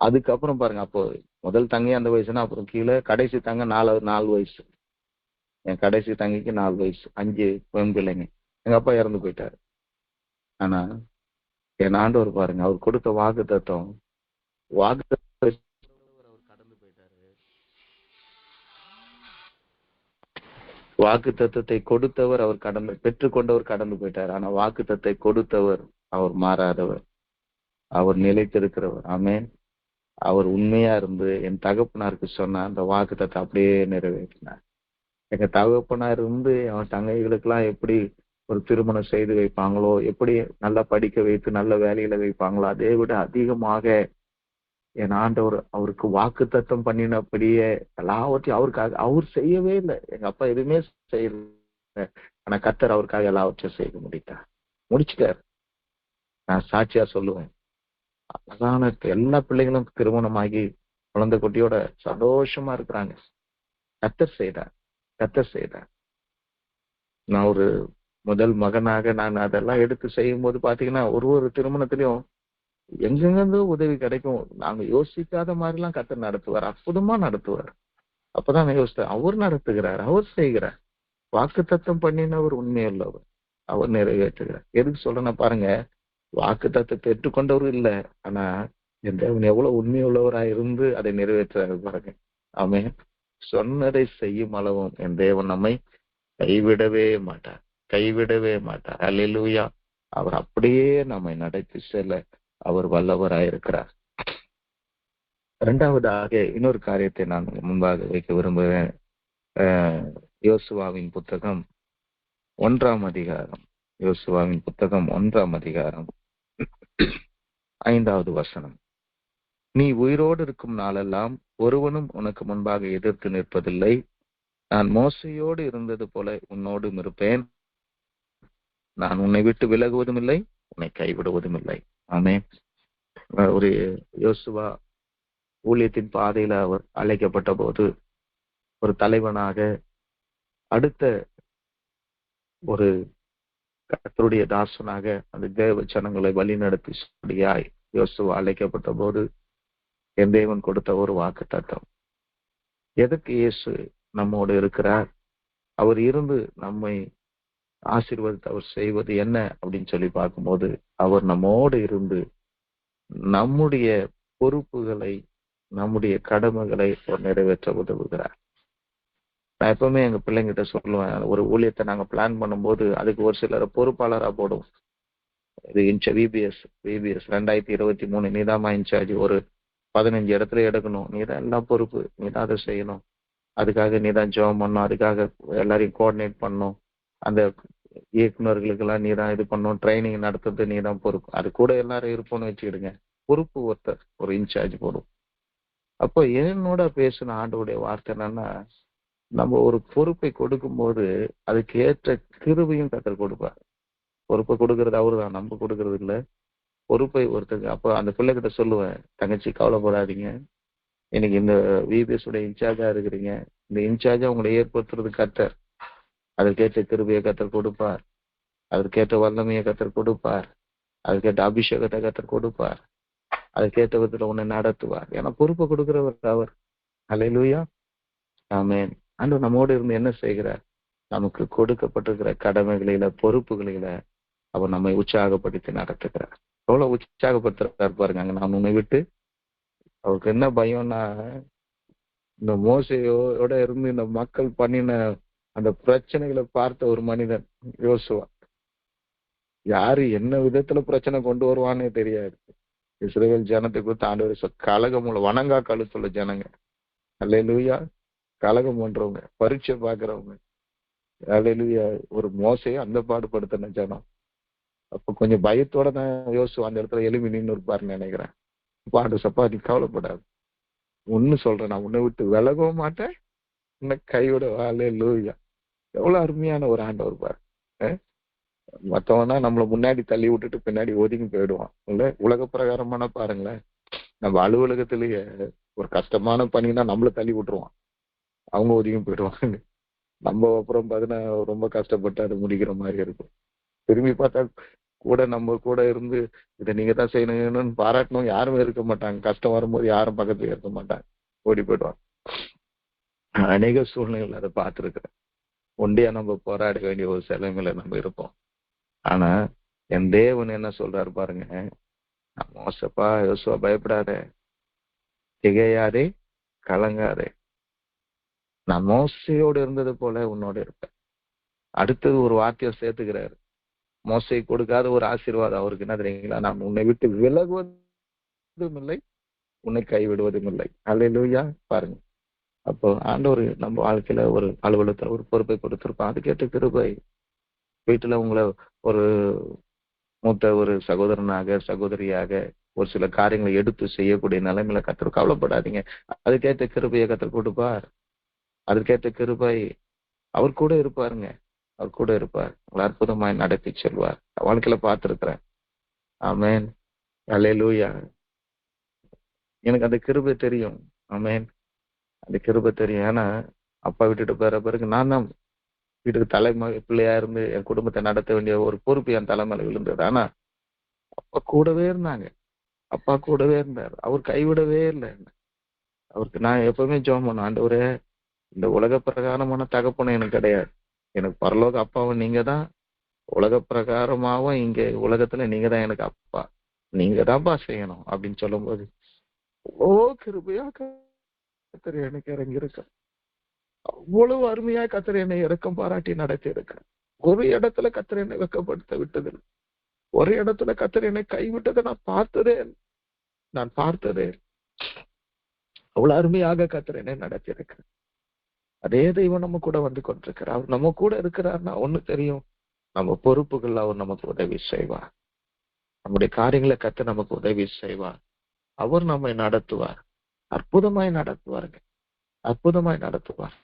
அதுக்கப்புறம் பாருங்க, அப்போ முதல் தங்கி அந்த வயசுனா, அப்புறம் கீழே கடைசி தங்க 4 வயசு. என் கடைசி தங்கிக்கு 4 வயசு, 5 பெண் பிள்ளைங்க. எங்க அப்பா இறந்து போயிட்டாரு. ஆனா என் ஆண்டவர் பாருங்க, அவர் கொடுத்த வாக்குத்தத்தம், அவர் கடந்து போயிட்டாரு. வாக்கு தத்தத்தை கொடுத்தவர் அவர் பெற்றுக்கொண்டவர் கடந்து போயிட்டார். ஆனா வாக்கு தத்தை கொடுத்தவர் அவர் மாறாதவர், அவர் நிலைத்திருக்கிறவர். ஆமென். அவர் உண்மையா இருந்து என் தகப்பனாருக்கு சொன்ன அந்த வாக்கு தத்தை அப்படியே நிறைவேற்றினார். எங்க தகப்பனார் இருந்து அவன் தங்கைகளுக்கு எல்லாம் எப்படி ஒரு திருமணம் செய்து வைப்பாங்களோ, எப்படி நல்லா படிக்க வைத்து நல்ல வேலையில வைப்பாங்களோ, அதை விட அதிகமாக என் ஆண்டவர் அவருக்கு வாக்கு தத்தம் பண்ணினபடியே எல்லாவற்றையும் அவருக்காக அவர் செய்யவே இல்லை. எங்க அப்பா எதுவுமே செய்யல. ஆனா கர்த்தர் அவருக்காக எல்லாவற்றையும் செய்து முடிச்சிட்டார். நான் சாட்சியா சொல்லுவேன். அழகான எல்லா பிள்ளைகளும் திருமணமாகி குழந்தை குட்டியோட சந்தோஷமா இருக்கிறாங்க. கர்த்தர் செய்தார், கர்த்தர் செய்தார். நான் ஒரு முதல் மகனாக நான் அதெல்லாம் எடுத்து செய்யும் போது பாத்தீங்கன்னா, ஒரு திருமணத்திலையும் எங்கெங்கிருந்து உதவி கிடைக்கும், நாங்க யோசிக்காத மாதிரி எல்லாம் கர்த்தர் நடத்துவார், அற்புதமா நடத்துவார். அப்பதான் நான் யோசித்தேன், அவர் நடத்துகிறார், அவர் செய்கிறார். வாக்குத்தத்தம் பண்ணினவர் உண்மையுள்ளவர், அவர் நிறைவேற்றுகிறார். எதுக்கு சொல்றேன்னா பாருங்க, வாக்குத்தத்தத்தை பெற்றுக்கொண்டவர் இல்ல, ஆனா என் தேவன் எவ்வளவு உண்மையுள்ளவராய் இருந்து அதை நிறைவேற்றுறாரு பாருங்க. ஆமென். சொன்னதை செய்யும் அளவும் என் தேவன் நம்மை கைவிடவே மாட்டார், கைவிடவே மாட்டார். அல்லேலூயா. அவர் அப்படியே நம்மை நடத்தி செல்ல அவர் வல்லவராயிருக்கிறார். இரண்டாவதாக இன்னொரு காரியத்தை நான் முன்பாக வைக்க விரும்புகிறேன். யோசுவாவின் புத்தகம் 1ஆம் அதிகாரம், யோசுவாவின் புத்தகம் 1ஆம் அதிகாரம் 5வது வசனம். நீ உயிரோடு இருக்கும் நாளெல்லாம் ஒருவனும் உனக்கு முன்பாக எதிர்த்து நிற்பதில்லை. நான் மோசையோடு இருந்தது போல உன்னோடும் இருப்பேன். நான் உன்னை விட்டு விலகுவதும் இல்லை, உன்னை கைவிடுவதும் இல்லை. ஆமென். ஒரு யோசுவா ஊழியத்தின் பாதையில அவர் அழைக்கப்பட்ட போது ஒரு தலைவனாக அடுத்த ஒரு கர்த்தருடைய தாசனாக அந்த தேவ ஜனங்களை வழிநடத்தியாய் யோசுவா அழைக்கப்பட்ட போது என் தேவன் கொடுத்த ஒரு வாக்குத்தத்தம். எதற்கு இயேசு நம்மோடு இருக்கிறார்? அவர் இருந்து நம்மை ஆசீர்வாதத்தை அவர் செய்வது என்ன அப்படின்னு சொல்லி பார்க்கும்போது, அவர் நம்மோடு இருந்து நம்முடைய பொறுப்புகளை, நம்முடைய கடமைகளை அவர் நிறைவேற்ற உதவுகிறார். நான் எப்பவுமே எங்க பிள்ளைங்கிட்ட சொல்லுவேன், ஒரு ஊழியத்தை நாங்க பிளான் பண்ணும்போது அதுக்கு ஒரு சிலரை பொறுப்பாளரா போடுவோம். இது விபிஎஸ் 2023 நீதாமா இன்சார்ஜ், ஒரு 15 இடத்துல எடுக்கணும், நீதான் எல்லாம் பொறுப்பு, நீதான் அதை செய்யணும், அதுக்காக நீதான் ஜெபம் பண்ணணும், அதுக்காக எல்லாரையும் கோஆர்டினேட் பண்ணணும், அந்த இயக்குநர்களுக்கெல்லாம் நீதான் இது பண்ணணும், ட்ரைனிங் நடத்துறது நீதான் பொறுப்பு. அது கூட எல்லாரும் இருப்போம்னு வச்சுக்கிடுங்க, பொறுப்பு ஒருத்தர் ஒரு இன்சார்ஜ் போடும். அப்போ என்னோட பேசின ஆண்டோடைய வார்த்தை என்னன்னா, நம்ம ஒரு பொறுப்பை கொடுக்கும்போது அதுக்கு ஏற்ற கிருபையும் கத்தர் கொடுப்பார். பொறுப்பை கொடுக்கறது அவரு தான், நம்ம கொடுக்கறது இல்லை. பொறுப்பை ஒருத்தருக்கு அப்போ அந்த பிள்ளைகிட்ட சொல்லுவேன், தங்கச்சி கவலைப்படாதீங்க, இன்னைக்கு இந்த விபிஎஸ் உடைய இன்சார்ஜா இருக்கிறீங்க, இந்த இன்சார்ஜா உங்களை ஏற்படுத்துறது கத்தர். அதற்கேற்ற கிருபையை கத்தர் கொடுப்பார், அதற்கேற்ற வல்லமையை கத்தர் கொடுப்பார், அதுக்கேற்ற அபிஷேகத்தை கத்தர் கொடுப்பார், அதுக்கேற்ற விதத்துல உன்னை நடத்துவார். ஏன்னா பொறுப்பை கொடுக்கிறவர் அவர். அல்லேலூயா, ஆமென். ஆண்டவர் நம்மோடு இருந்து என்ன செய்கிறார்? நமக்கு கொடுக்கப்பட்டிருக்கிற கடமைகளில, பொறுப்புகளில அவர் நம்மை உற்சாகப்படுத்தி நடத்துகிறார். எவ்வளவு உற்சாகப்படுத்துறாரு பாருங்க. அங்க நான் உன்னை விட்டு, அவருக்கு என்ன பயம்னா, இந்த மோசையோட இருந்து இந்த மக்கள் பண்ணின அந்த பிரச்சனைகளை பார்த்த ஒரு மனிதன் யோசுவா. யாரு என்ன விதத்துல பிரச்சனை கொண்டு வருவானே தெரியாது. இஸ்ரவேல் ஜனத்துக்கு ஆண்டவர் கலகமுள்ள வணங்கா கழுத்துள்ள ஜனங்க. அல்லேலூயா, கலகம் பண்றவங்க, பரீட்சை பாக்குறவங்க. அல்லேலூயா, ஒரு மோசையை அந்த பாடுபடுத்தின ஜனம். அப்ப கொஞ்சம் பயத்தோட தான் யோசுவா அந்த இடத்துல எழுப்பி நின்று இருப்பாருன்னு நினைக்கிறேன். பாண்டு சப்பா, நீ கவலைப்படாது, ஒன்னு சொல்றேன், நான் உன்னை விட்டு விலகவும் மாட்டேன், உன்னை கைவிட. அல்லேலூயா, எவ்வளவு அருமையான ஒரு ஆண்டவர் பாரு. மத்தவனா நம்மளை முன்னாடி தள்ளி விட்டுட்டு பின்னாடி ஒதுங்கி போயிடுவான். இல்ல உலக பிரகாரமான பாருங்களேன், நம்ம அலுவலகத்திலேயே ஒரு கஷ்டமான பணினா நம்மள தள்ளி விட்டுருவான், அவங்க ஒதுங்கி போயிடுவாங்க. நம்ம அப்புறம் பார்த்தீங்கன்னா ரொம்ப கஷ்டப்பட்டு அதை முடிக்கிற மாதிரி இருக்கும். திரும்பி பார்த்தா கூட நம்ம கூட இருந்து இதை நீங்க தான் செய்யணும்னு பாராட்டணும் யாருமே இருக்க மாட்டாங்க. கஷ்டம் வரும்போது யாரும் பக்கத்துல இருக்க மாட்டாங்க, ஓடி போயிடுவாங்க. அநேக சூழ்நிலைகள் அதை பார்த்துருக்கிறேன். ஒண்டியா நம்ம போராட வேண்டிய ஒரு சிலைமையில நம்ம இருப்போம். ஆனா என் தேவன் என்ன சொல்றாரு பாருங்க, மோசப்பா யோசுவா, பயப்படாத, திகையாதே, கலங்காதே, நான் மோசையோடு இருந்தது போல உன்னோட இருப்பேன். அடுத்தது ஒரு வார்த்தையை சேர்த்துக்கிறாரு. மோசை கொடுக்காத ஒரு ஆசீர்வாதம் அவருக்கு என்ன தெரியுங்களா? நான் உன்னை விட்டு விலகுவதும் இல்லை, உன்னை கைவிடுவதும் இல்லை. அல்லேலூயா, பாருங்க. அப்போ ஆண்டவர் நம்ம வாழ்க்கையில ஒரு அலுவலகத்துல ஒரு பொறுப்பை கொடுத்திருப்பான். அதுக்கேற்ற கிருபை வீட்டுல உங்களை ஒரு மூத்த ஒரு சகோதரனாக, சகோதரியாக ஒரு சில காரியங்களை எடுத்து செய்யக்கூடிய நிலைமையில கத்தர். கவலைப்படாதீங்க, அதுக்கேற்ற கிருபையை கத்தர் கொடுப்பார். அதுக்கேற்ற கிருபை அவர் கூட இருப்பாருங்க. அவர் கூட இருப்பார், உங்களை அற்புதமாய் நடத்தி செல்வார். வாழ்க்கையில பார்த்திருக்கிறேன். ஆமென், அல்லேலூயா. எனக்கு அந்த கிருபை தெரியும். ஆமென், அந்த கிருபை தெரியும். ஏன்னா அப்பா விட்டுட்டு போற பிறகு நான் தான் வீட்டுக்கு தலைமை பிள்ளையா இருந்து என் குடும்பத்தை நடத்த வேண்டிய ஒரு பொறுப்பு என் தலைமையில விழுந்தது. ஆனா அப்பா கூடவே இருந்தாங்க, அப்பா கூடவே இருந்தார், அவர் கைவிடவே இல்லை. அவருக்கு நான் எப்பவுமே ஜெபம் பண்ணேன், ஆண்டவரே, இந்த உலக பிரகாரமான தகப்பனும் எனக்கு கிடையாது, எனக்கு பரலோக அப்பாவும் நீங்க தான், உலக பிரகாரமாவும் இங்க உலகத்துல நீங்க தான் எனக்கு அப்பா, நீங்க தான்ப்பா செய்யணும் அப்படின்னு சொல்லும் போது ஓ கிருபையா கத்தர் எனக்கு இறங்கி இருக்க, அவ்வளவு அருமையா கத்தர் என்னை இறக்கம் பாராட்டி நடத்தி இருக்க. ஒரு இடத்துல கத்தர் என்னை வெக்கப்படுத்த விட்டதில்லை, ஒரு இடத்துல கத்தர் என்னை கைவிட்டதை நான் பார்த்ததே. அவ்வளவு அருமையாக கத்தர் என்னை நடத்தி இருக்க. அதே தெய்வம் நம்ம கூட வந்து கொண்டிருக்கிறார். அவர் நம்ம கூட இருக்கிறார்னா ஒண்ணு தெரியும், நம்ம பொறுப்புகள் அவர் நமக்கு உதவி செய்வார், நம்முடைய காரியங்களை கத்தர் நமக்கு உதவி செய்வார், அவர் நம்மை நடத்துவார், அற்புதமாய் நடத்துவாருங்க, அற்புதமாய் நடத்துவார்.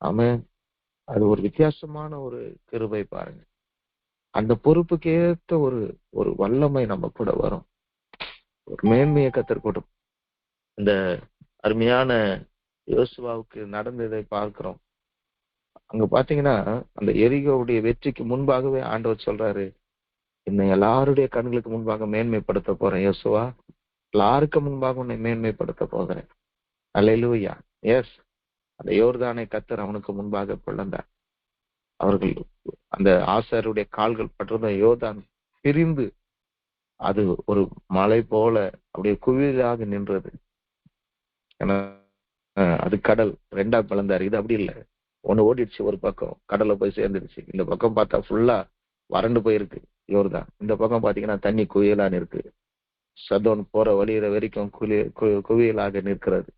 ஆமென். அது ஒரு வித்தியாசமான ஒரு கிருபை பாருங்க. அந்த பொறுப்புக்கேற்ற ஒரு ஒரு வல்லமை நம்ம கூட வரும், ஒரு மேன்மையை கத்தர் கொடுக்கும். இந்த அருமையான யோசுவாவுக்கு நடந்ததை பார்க்கிறோம். அங்க பாத்தீங்கன்னா அந்த எரிகோவுடைய வெற்றிக்கு முன்பாகவே ஆண்டவர் சொல்றாரு, என்னை எல்லாருடைய கண்களுக்கு முன்பாக மேன்மைப்படுத்த போறேன் யோசுவா. எல்லாருக்கு முன்பாக உன்னை மேன்மைப்படுத்த போகிறேன். அல்லேலூயா. எஸ், அந்த யோர்தானை கர்த்தர் அவனுக்கு முன்பாக பிளந்தார். அவர்கள் அந்த ஆசாரியருடைய கால்கள் பட்டிருந்த யோர்தான் பிரிந்து அது ஒரு மலை போல அப்படியே குவியலாக நின்றது. ஏன்னா, அது கடல் ரெண்டா பிளந்தாரு. இது அப்படி இல்லை. ஒண்ணு ஓடிடுச்சு, ஒரு பக்கம் கடல்ல போய் சேர்ந்துடுச்சு. இந்த பக்கம் பார்த்தா ஃபுல்லா வறண்டு போயிருக்கு யோர்தான். இந்த பக்கம் பாத்தீங்கன்னா தண்ணி குவியலான்னு இருக்கு. சதோன் போற வழியிற வரைக்கும் குவியலாக நிற்கிறது.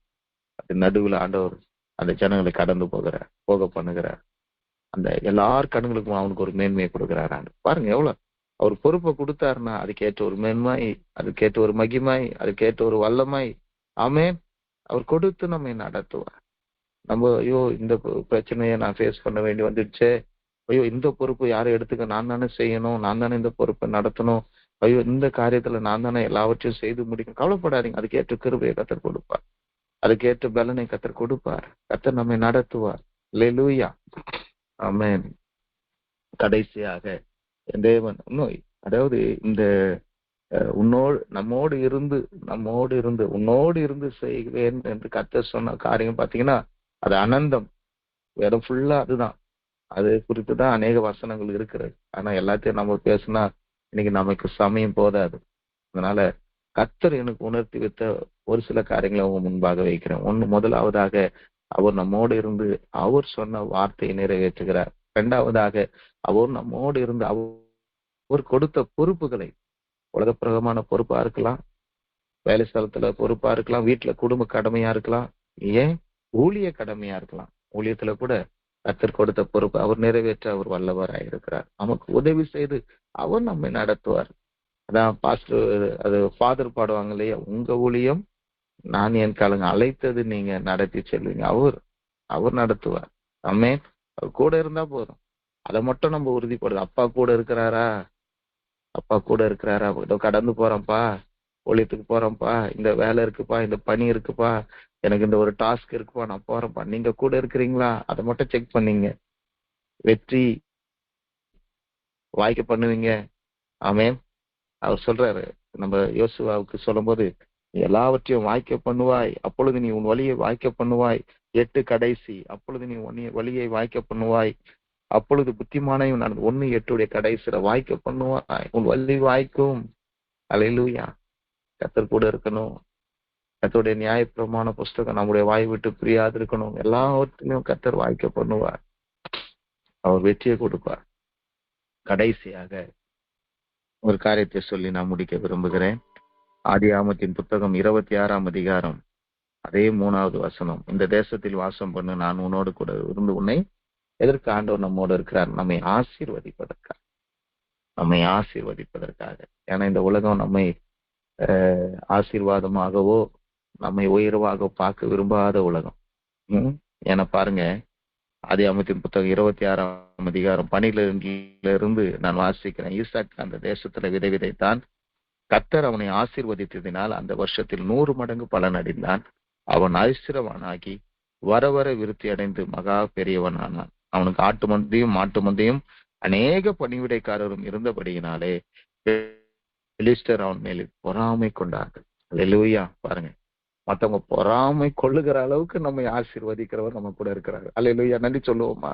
அது நடுவில் ஆண்டவர் அந்த ஜனங்களை கடந்து போக பண்ணுகிறார். அந்த எல்லார் கண்களுக்கும் அவனுக்கு ஒரு மேன்மையை கொடுக்கிறார் ஆண்டு. பாருங்க எவ்வளவு அவர் பொறுப்பை கொடுத்தாருன்னா அதுக்கேற்ற ஒரு மேன்மை, அதுக்கேற்ற ஒரு மகிமை, அதுக்கேற்ற ஒரு வல்லமை. ஆமென். அவர் கொடுத்து நம்மை நடத்துவார். நம்ம ஐயோ இந்த பிரச்சனையை நான் ஃபேஸ் பண்ண வேண்டி வந்துடுச்சே, ஐயோ இந்த பொறுப்பு யாரும் எடுத்துக்க, நான் தானே செய்யணும், நான் தானே இந்த பொறுப்பை நடத்தணும், ஐயோ இந்த காரியத்துல நான் தானே எல்லாவற்றையும் செய்து முடிக்கணும். கவலைப்படாதீங்க, அதுக்கேற்ற கிருபையை கத்தர் கொடுப்பார், அதுக்கேற்ற பலனை கத்தர் கொடுப்பார். கத்தர் நம்மை நடத்துவார். அல்லேலூயா. ஆமென். கடைசியாக என் தேவன் இன்னும் அதாவது இந்த நம்மோடு இருந்து செய்வேன் என்று கர்த்தர் சொன்ன காரியம் பாத்தீங்கன்னா அது அனந்தம். இடம் ஃபுல்லா அதுதான். அது குறித்து தான் அநேக வசனங்கள் இருக்கிறது. ஆனா எல்லாத்தையும் நம்ம பேசினா இன்னைக்கு நமக்கு சமயம் போதாது. அதனால கர்த்தர் எனக்கு உணர்த்தி வைத்த ஒரு சில காரியங்களை அவங்க முன்பாக வைக்கிறேன். முதலாவதாக அவர் நம்மோடு இருந்து அவர் சொன்ன வார்த்தையை நிறைவேற்றுகிறார். இரண்டாவதாக அவர் நம்மோடு இருந்து அவர் கொடுத்த பொறுப்புகளை, உலகப்பிரகமான பொறுப்பா இருக்கலாம், வேலை ஸ்தலத்துல பொறுப்பா இருக்கலாம், வீட்டுல குடும்ப கடமையா இருக்கலாம், ஏன் ஊழிய கடமையா இருக்கலாம். ஊழியத்துல கூட கர்த்தர் கொடுத்த பொறுப்பு அவர் நிறைவேற்ற அவர் வல்லவராயிருக்கிறார். நமக்கு உதவி செய்து அவர் நம்மை நடத்துவார். அதான் பாஸ்டர் அது ஃபாதர் பாடுவாங்க இல்லையா, உங்க ஊழியம் நான் என் காலங்க அழைத்தது நீங்க நடத்தி செல்வீங்க. அவர் நடத்துவார். ஆமென். அவர் கூட இருந்தா போதும். அதை மட்டும் நம்ம உறுதிப்படுது. அப்பா கூட இருக்கிறாரா, ஏதோ கடந்து போறோம்ப்பா, ஊழியத்துக்கு போறோம்ப்பா, இந்த வேலை இருக்குப்பா, இந்த பணி இருக்குப்பா, எனக்கு இந்த ஒரு டாஸ்க் இருக்குப்பா, நான் போறேன்ப்பா, நீங்க கூட இருக்கிறீங்களா, அதை மட்டும் செக் பண்ணீங்க, வெற்றி வாய்க்க பண்ணுவீங்க. ஆமென். அவர் சொல்றாரு, நம்ம யோசுவாவுக்கு சொல்லும் போது, எல்லாவற்றையும் வாய்க்க பண்ணுவாய், அப்பொழுது நீ உன் வழியை வாய்க்க பண்ணுவாய். 8 கடைசி, அப்பொழுது நீ வழியை வாய்க்க பண்ணுவாய், அப்பொழுது புத்திமானையும் நான் 1:8 கடைசியில வாய்க்க பண்ணுவாய், உன் வழி வாய்க்கும். அல்லேலூயா. கர்த்தர் கூட இருக்கணும். கர்த்தருடைய நியாயப்பிரமாண புஸ்தகம் நம்முடைய வாய் விட்டு பிரியாது இருக்கணும். எல்லாவற்றிலும் கர்த்தர் வாய்க்க பண்ணுவார். அவர் வெற்றியை கொடுப்பார். கடைசியாக ஒரு காரியத்தை சொல்லி நான் முடிக்க விரும்புகிறேன். ஆதியாகமத்தின் புத்தகம் 26ஆம் அதிகாரம் அதே 3வது வசனம். இந்த தேசத்தில் வாசம் பண்ணு, நான் உன்னோடு கூட இருந்து உன்னை எதற்கு ஆண்டவர் நம்மோடு இருக்கிறார், நம்மை ஆசீர்வதிப்பதற்காக. ஏன்னா இந்த உலகம் நம்மை ஆசீர்வாதமாகவோ நம்மை உயர்வாக பார்க்க விரும்பாத உலகம். ஏன்னா பாருங்க, ஆதியாகமத்தின் புத்தகம் 26ஆம் அதிகாரம் 12 நான் வாசிக்கிறேன். ஈசாக்கு அந்த தேசத்துல விதை விதைத்தான். கர்த்தர் அவனை ஆசீர்வதித்ததினால் அந்த வருஷத்தில் 100 மடங்கு பலன் அடைந்தான். அவன் ஐஸ்வரவானாகி வர வர விருத்தி அடைந்து மகா பெரியவன் ஆனான். அவனுக்கு ஆட்டு மந்தையும் மாட்டு மந்தையும் அநேக பணிவிடைக்காரரும் இருந்தபடியினாலே பெலிஸ்டர் அவன் மேல் பொறாமை கொண்டார்கள். அல்லேலூயா. பாருங்க, மத்தவங்க பொறாமை கொள்ளுகிற அளவுக்கு நம்மை ஆசீர்வதிக்கிறவர் நம்ம கூட இருக்கிறார். அல்லேலூயா. நன்றி சொல்லுவோமா?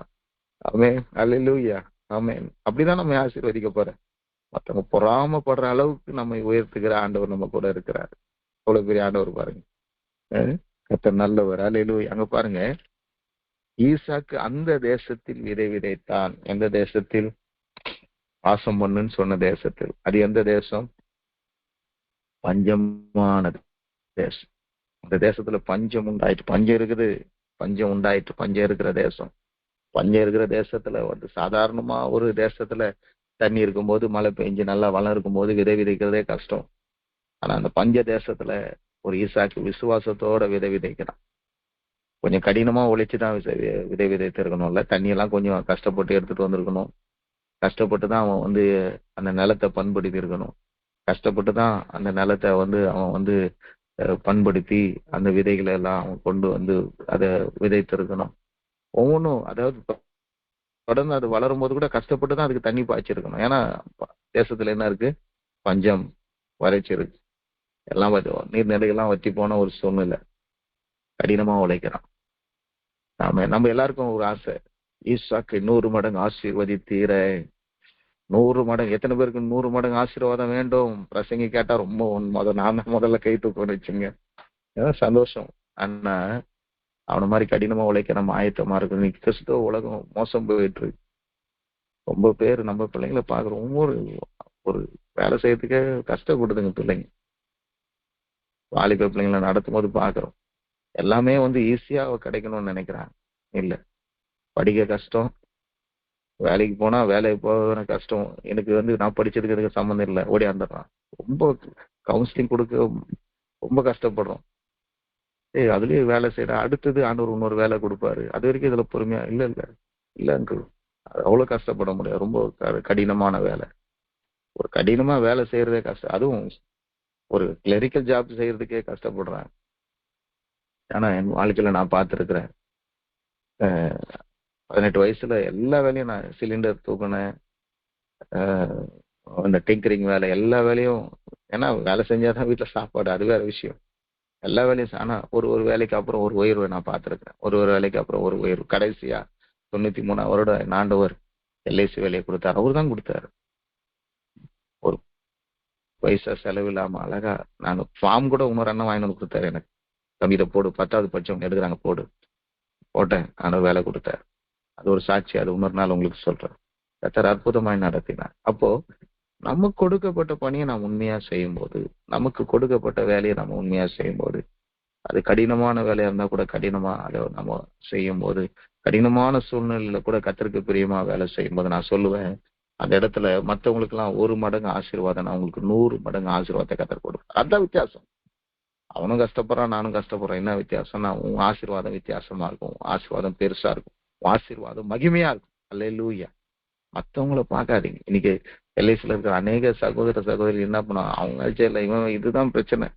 ஆமென். அல்லேலூயா. ஆமென். அப்படிதான் நம்ம ஆசீர்வதிக்க போற. மத்தவங்க பொறாமப்படுற அளவுக்கு நம்மை உயர்த்துகிற ஆண்டவர் நம்ம கூட இருக்கிறார். அவ்வளவு பெரிய ஆண்டவர் பாருங்க. கர்த்தர் நல்லவர். அல்லேலூயா. அங்க பாருங்க, ஈசாக்கு அந்த தேசத்தில் விதை விதைத்தான். எந்த தேசத்தில்? வாசம் பண்ணுன்னு சொன்ன தேசத்தில். அது எந்த தேசம்? பஞ்சமான தேசம். அந்த தேசத்துல பஞ்சம் உண்டாயிட்டு, பஞ்சம் இருக்கிற தேசம். பஞ்சம் இருக்கிற தேசத்துல சாதாரணமா ஒரு தேசத்துல தண்ணி இருக்கும்போது, மழை பெஞ்சு நல்லா வளம் இருக்கும்போது விதை விதைக்கிறதே கஷ்டம். ஆனா அந்த பஞ்ச தேசத்துல ஒரு ஈசாக்கு விசுவாசத்தோட விதை விதைக்கிறான். கொஞ்சம் கடினமா உழைச்சுதான் விதை விதைத்திருக்கணும்ல. தண்ணியெல்லாம் கொஞ்சம் கஷ்டப்பட்டு எடுத்துட்டு வந்திருக்கணும். கஷ்டப்பட்டு தான் அவன் அந்த நிலத்தை பண்படுத்தி இருக்கணும். கஷ்டப்பட்டு தான் அந்த நிலத்தை அவன் பண்படுத்தி அந்த விதைகளை எல்லாம் அவன் கொண்டு அதை விதைத்திருக்கணும். ஒவ்வொன்றும், அதாவது தொடர்ந்து அது வளரும் போது கூட கஷ்டப்பட்டு தான் அதுக்கு தண்ணி பாய்ச்சிருக்கணும். ஏன்னா தேசத்துல என்ன இருக்கு? பஞ்சம், வறட்சி இருக்கு. எல்லாம் நீர்நிலைகள்லாம் வற்றி போன ஒரு சூழ்நிலை. கடினமா உழைக்கிறான். நம்ம எல்லாருக்கும் ஒரு ஆசை, ஈசாக்கு 100 மடங்கு ஆசீர்வதித்தீர. 100 மடங்கு. எத்தனை பேருக்கு 100 மடங்கு ஆசீர்வாதம் வேண்டும்? பிரசங்கி கேட்டா ரொம்ப நான் முதல்ல கை தூக்கணும்னு வச்சுங்க. சந்தோஷம். ஆனா அவனை மாதிரி கடினமா உழைக்க நம்ம ஆயத்தமா இருக்கணும். இன்னைக்கு கிறிஸ்தவ உலகம் மோசம் போயிட்டு இருக்கு. ரொம்ப பேர் நம்ம பிள்ளைங்களை பாக்குறோம். ஒரு வேலை செய்யறதுக்கே கஷ்டப்படுதுங்க பிள்ளைங்க. வாலிப பிள்ளைங்களை நடத்தும் போது பாக்குறோம். எல்லாமே ஈஸியா கிடைக்கணும்னு நினைக்கிறாங்க. இல்ல, படிக்க கஷ்டம், வேலைக்கு போனா வேலைக்கு போக கஷ்டம். எனக்கு நான் படிச்சதுக்கு எதுக்கு சம்மந்தம் இல்லை, ஓடியாந்துடுறான். ரொம்ப கவுன்சிலிங் கொடுக்க ரொம்ப கஷ்டப்படுறோம். அதுலயே வேலை செய்யற அடுத்தது ஆண்டவர் இன்னொரு வேலை கொடுப்பாரு. அது வரைக்கும் இதுல பொறுமையா இல்ல அங்கிள், அவ்வளவு கஷ்டப்பட முடியாது. ரொம்ப கடினமான வேலை. ஒரு கடினமா வேலை செய்யறதே கஷ்டம். அதுவும் ஒரு கிளரிக்கல் ஜாப் செய்யறதுக்கே கஷ்டப்படுறாங்க. ஆனா என் வாழ்க்கையில நான் பார்த்திருக்கிறேன். 18 வயசுல எல்லா வேலையும் நான் சிலிண்டர் தூக்கினேன், இந்த டிங்கரிங் வேலை, எல்லா வேலையும். ஏன்னா வேலை செஞ்சாதான் வீட்டுல சாப்பாடு, அது வேற விஷயம். எல்லா வேலையும். ஆனா ஒரு வேலைக்கு அப்புறம் ஒரு உயர்வை நான் பார்த்திருக்கிறேன். ஒரு வேலைக்கு அப்புறம் ஒரு உயர்வு. கடைசியா 93 வருடம் ஆண்டவர் எல்ஐசி வேலையை கொடுத்தாரு. அவரு தான் கொடுத்தாரு. ஒரு பைசா செலவில்லாம அழகா நாங்க ஃபார்ம் கூட இன்னொரு அண்ணன் வாங்கி வந்து கொடுத்தாரு எனக்கு. தம்பி இதை போடு, 10வது படிச்சவங்க எடுக்கிறாங்க, போட்டேன். ஆண்டவர் வேலை கொடுத்தாரு. அது ஒரு சாட்சி. அது இன்னொரு நாள் உங்களுக்கு சொல்றேன். கர்த்தர் அற்புதமாய் நடத்தினார். அப்போ நமக்கு கொடுக்கப்பட்ட பணியை நாம் உண்மையா செய்யும் போது, நமக்கு கொடுக்கப்பட்ட வேலையை நம்ம உண்மையா செய்யும் போது, அது கடினமான வேலையா இருந்தா கூட கடினமா அதை நம்ம செய்யும் போது, கடினமான சூழ்நிலையில கூட கர்த்தருக்கு பிரியமா வேலை செய்யும் போது, நான் சொல்லுவேன், அந்த இடத்துல மற்றவங்களுக்கு எல்லாம் 1 மடங்கு ஆசீர்வாதம், நான் உங்களுக்கு 100 மடங்கு ஆசீர்வாதத்தை கர்த்தர் கொடுப்பேன். அதான் வித்தியாசம். அவனும் கஷ்டப்படுறான், நானும் கஷ்டப்படுறேன். என்ன வித்தியாசம்னா, உன் ஆசீர்வாதம் வித்தியாசமா இருக்கும், ஆசீர்வாதம் பெருசா இருக்கும், ஆசீர்வாதம் மகிமையா இருக்கும். அல்லேலூயா. மற்றவங்கள பார்க்காதீங்க. இன்னைக்கு எல்ஐசில இருக்கிற அநேக சகோதரி என்ன பண்ணுவாங்க, அவங்க ஆட்சியில் இவன் இதுதான் பிரச்சனை.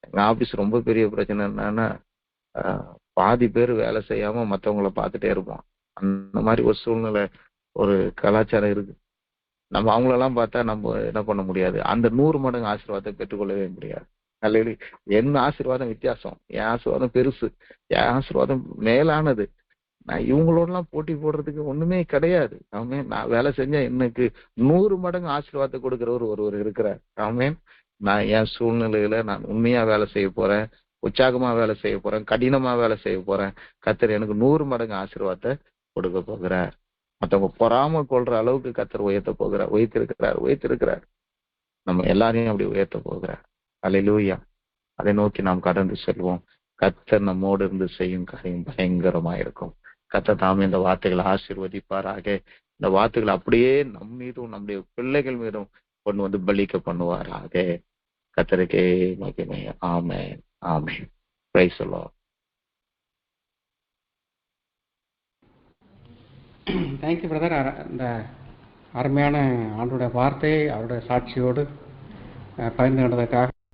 எங்க ஆபீஸ் ரொம்ப பெரிய பிரச்சனை என்னன்னா, பாதி பேர் வேலை செய்யாம மற்றவங்கள பார்த்துட்டே இருப்போம். அந்த மாதிரி ஒரு சூழ்நிலை, ஒரு கலாச்சாரம் இருக்கு. நம்ம அவங்களெல்லாம் பார்த்தா நம்ம என்ன பண்ண முடியாது, அந்த 100 மடங்கு ஆசீர்வாதத்தை பெற்றுக்கொள்ளவே முடியாது. அல்லது என் ஆசீர்வாதம் வித்தியாசம், என் ஆசீர்வாதம் பெருசு, என் ஆசீர்வாதம் மேலானது. நான் இவங்களோடலாம் போட்டி போடுறதுக்கு ஒண்ணுமே கிடையாது. ஆமென். நான் வேலை செஞ்சா எனக்கு 100 மடங்கு ஆசீர்வாதத்தை கொடுக்கிறவர் ஒருவர் இருக்கிறார். ஆமென். நான் என் சூழ்நிலையில நான் உண்மையா வேலை செய்ய போறேன், உற்சாகமா வேலை செய்ய போறேன், கடினமா வேலை செய்ய போறேன். கர்த்தர் எனக்கு 100 மடங்கு ஆசீர்வாதத்தை கொடுக்க போகிறார். மற்றவங்க பொறாம கொள்ற அளவுக்கு கர்த்தர் உயர்த்திருக்கிறார். நம்ம எல்லாரையும் அப்படி உயர்த்த போகிறார். அல்லேலூயா. அதை நோக்கி நாம் கடந்து செல்வோம். கர்த்தர் நம்மோடு இருந்து செய்யும் காரியம் பயங்கரமா இருக்கும். கர்த்தர் தாமே இந்த வார்த்தைகளை ஆசீர்வதிப்பாராக. இந்த வார்த்தைகளை அப்படியே நம் மீதும் நம்முடைய பிள்ளைகள் மீதும் கொண்டு வந்து பலிக்க பண்ணுவாராக. கர்த்தருக்கே மகிமை. Amen, amen. Praise the Lord.
Thank you brother. இந்த அருமையான ஆண்டோட வார்த்தையை அவருடைய சாட்சியோடு பகிர்ந்து கொண்டதற்காக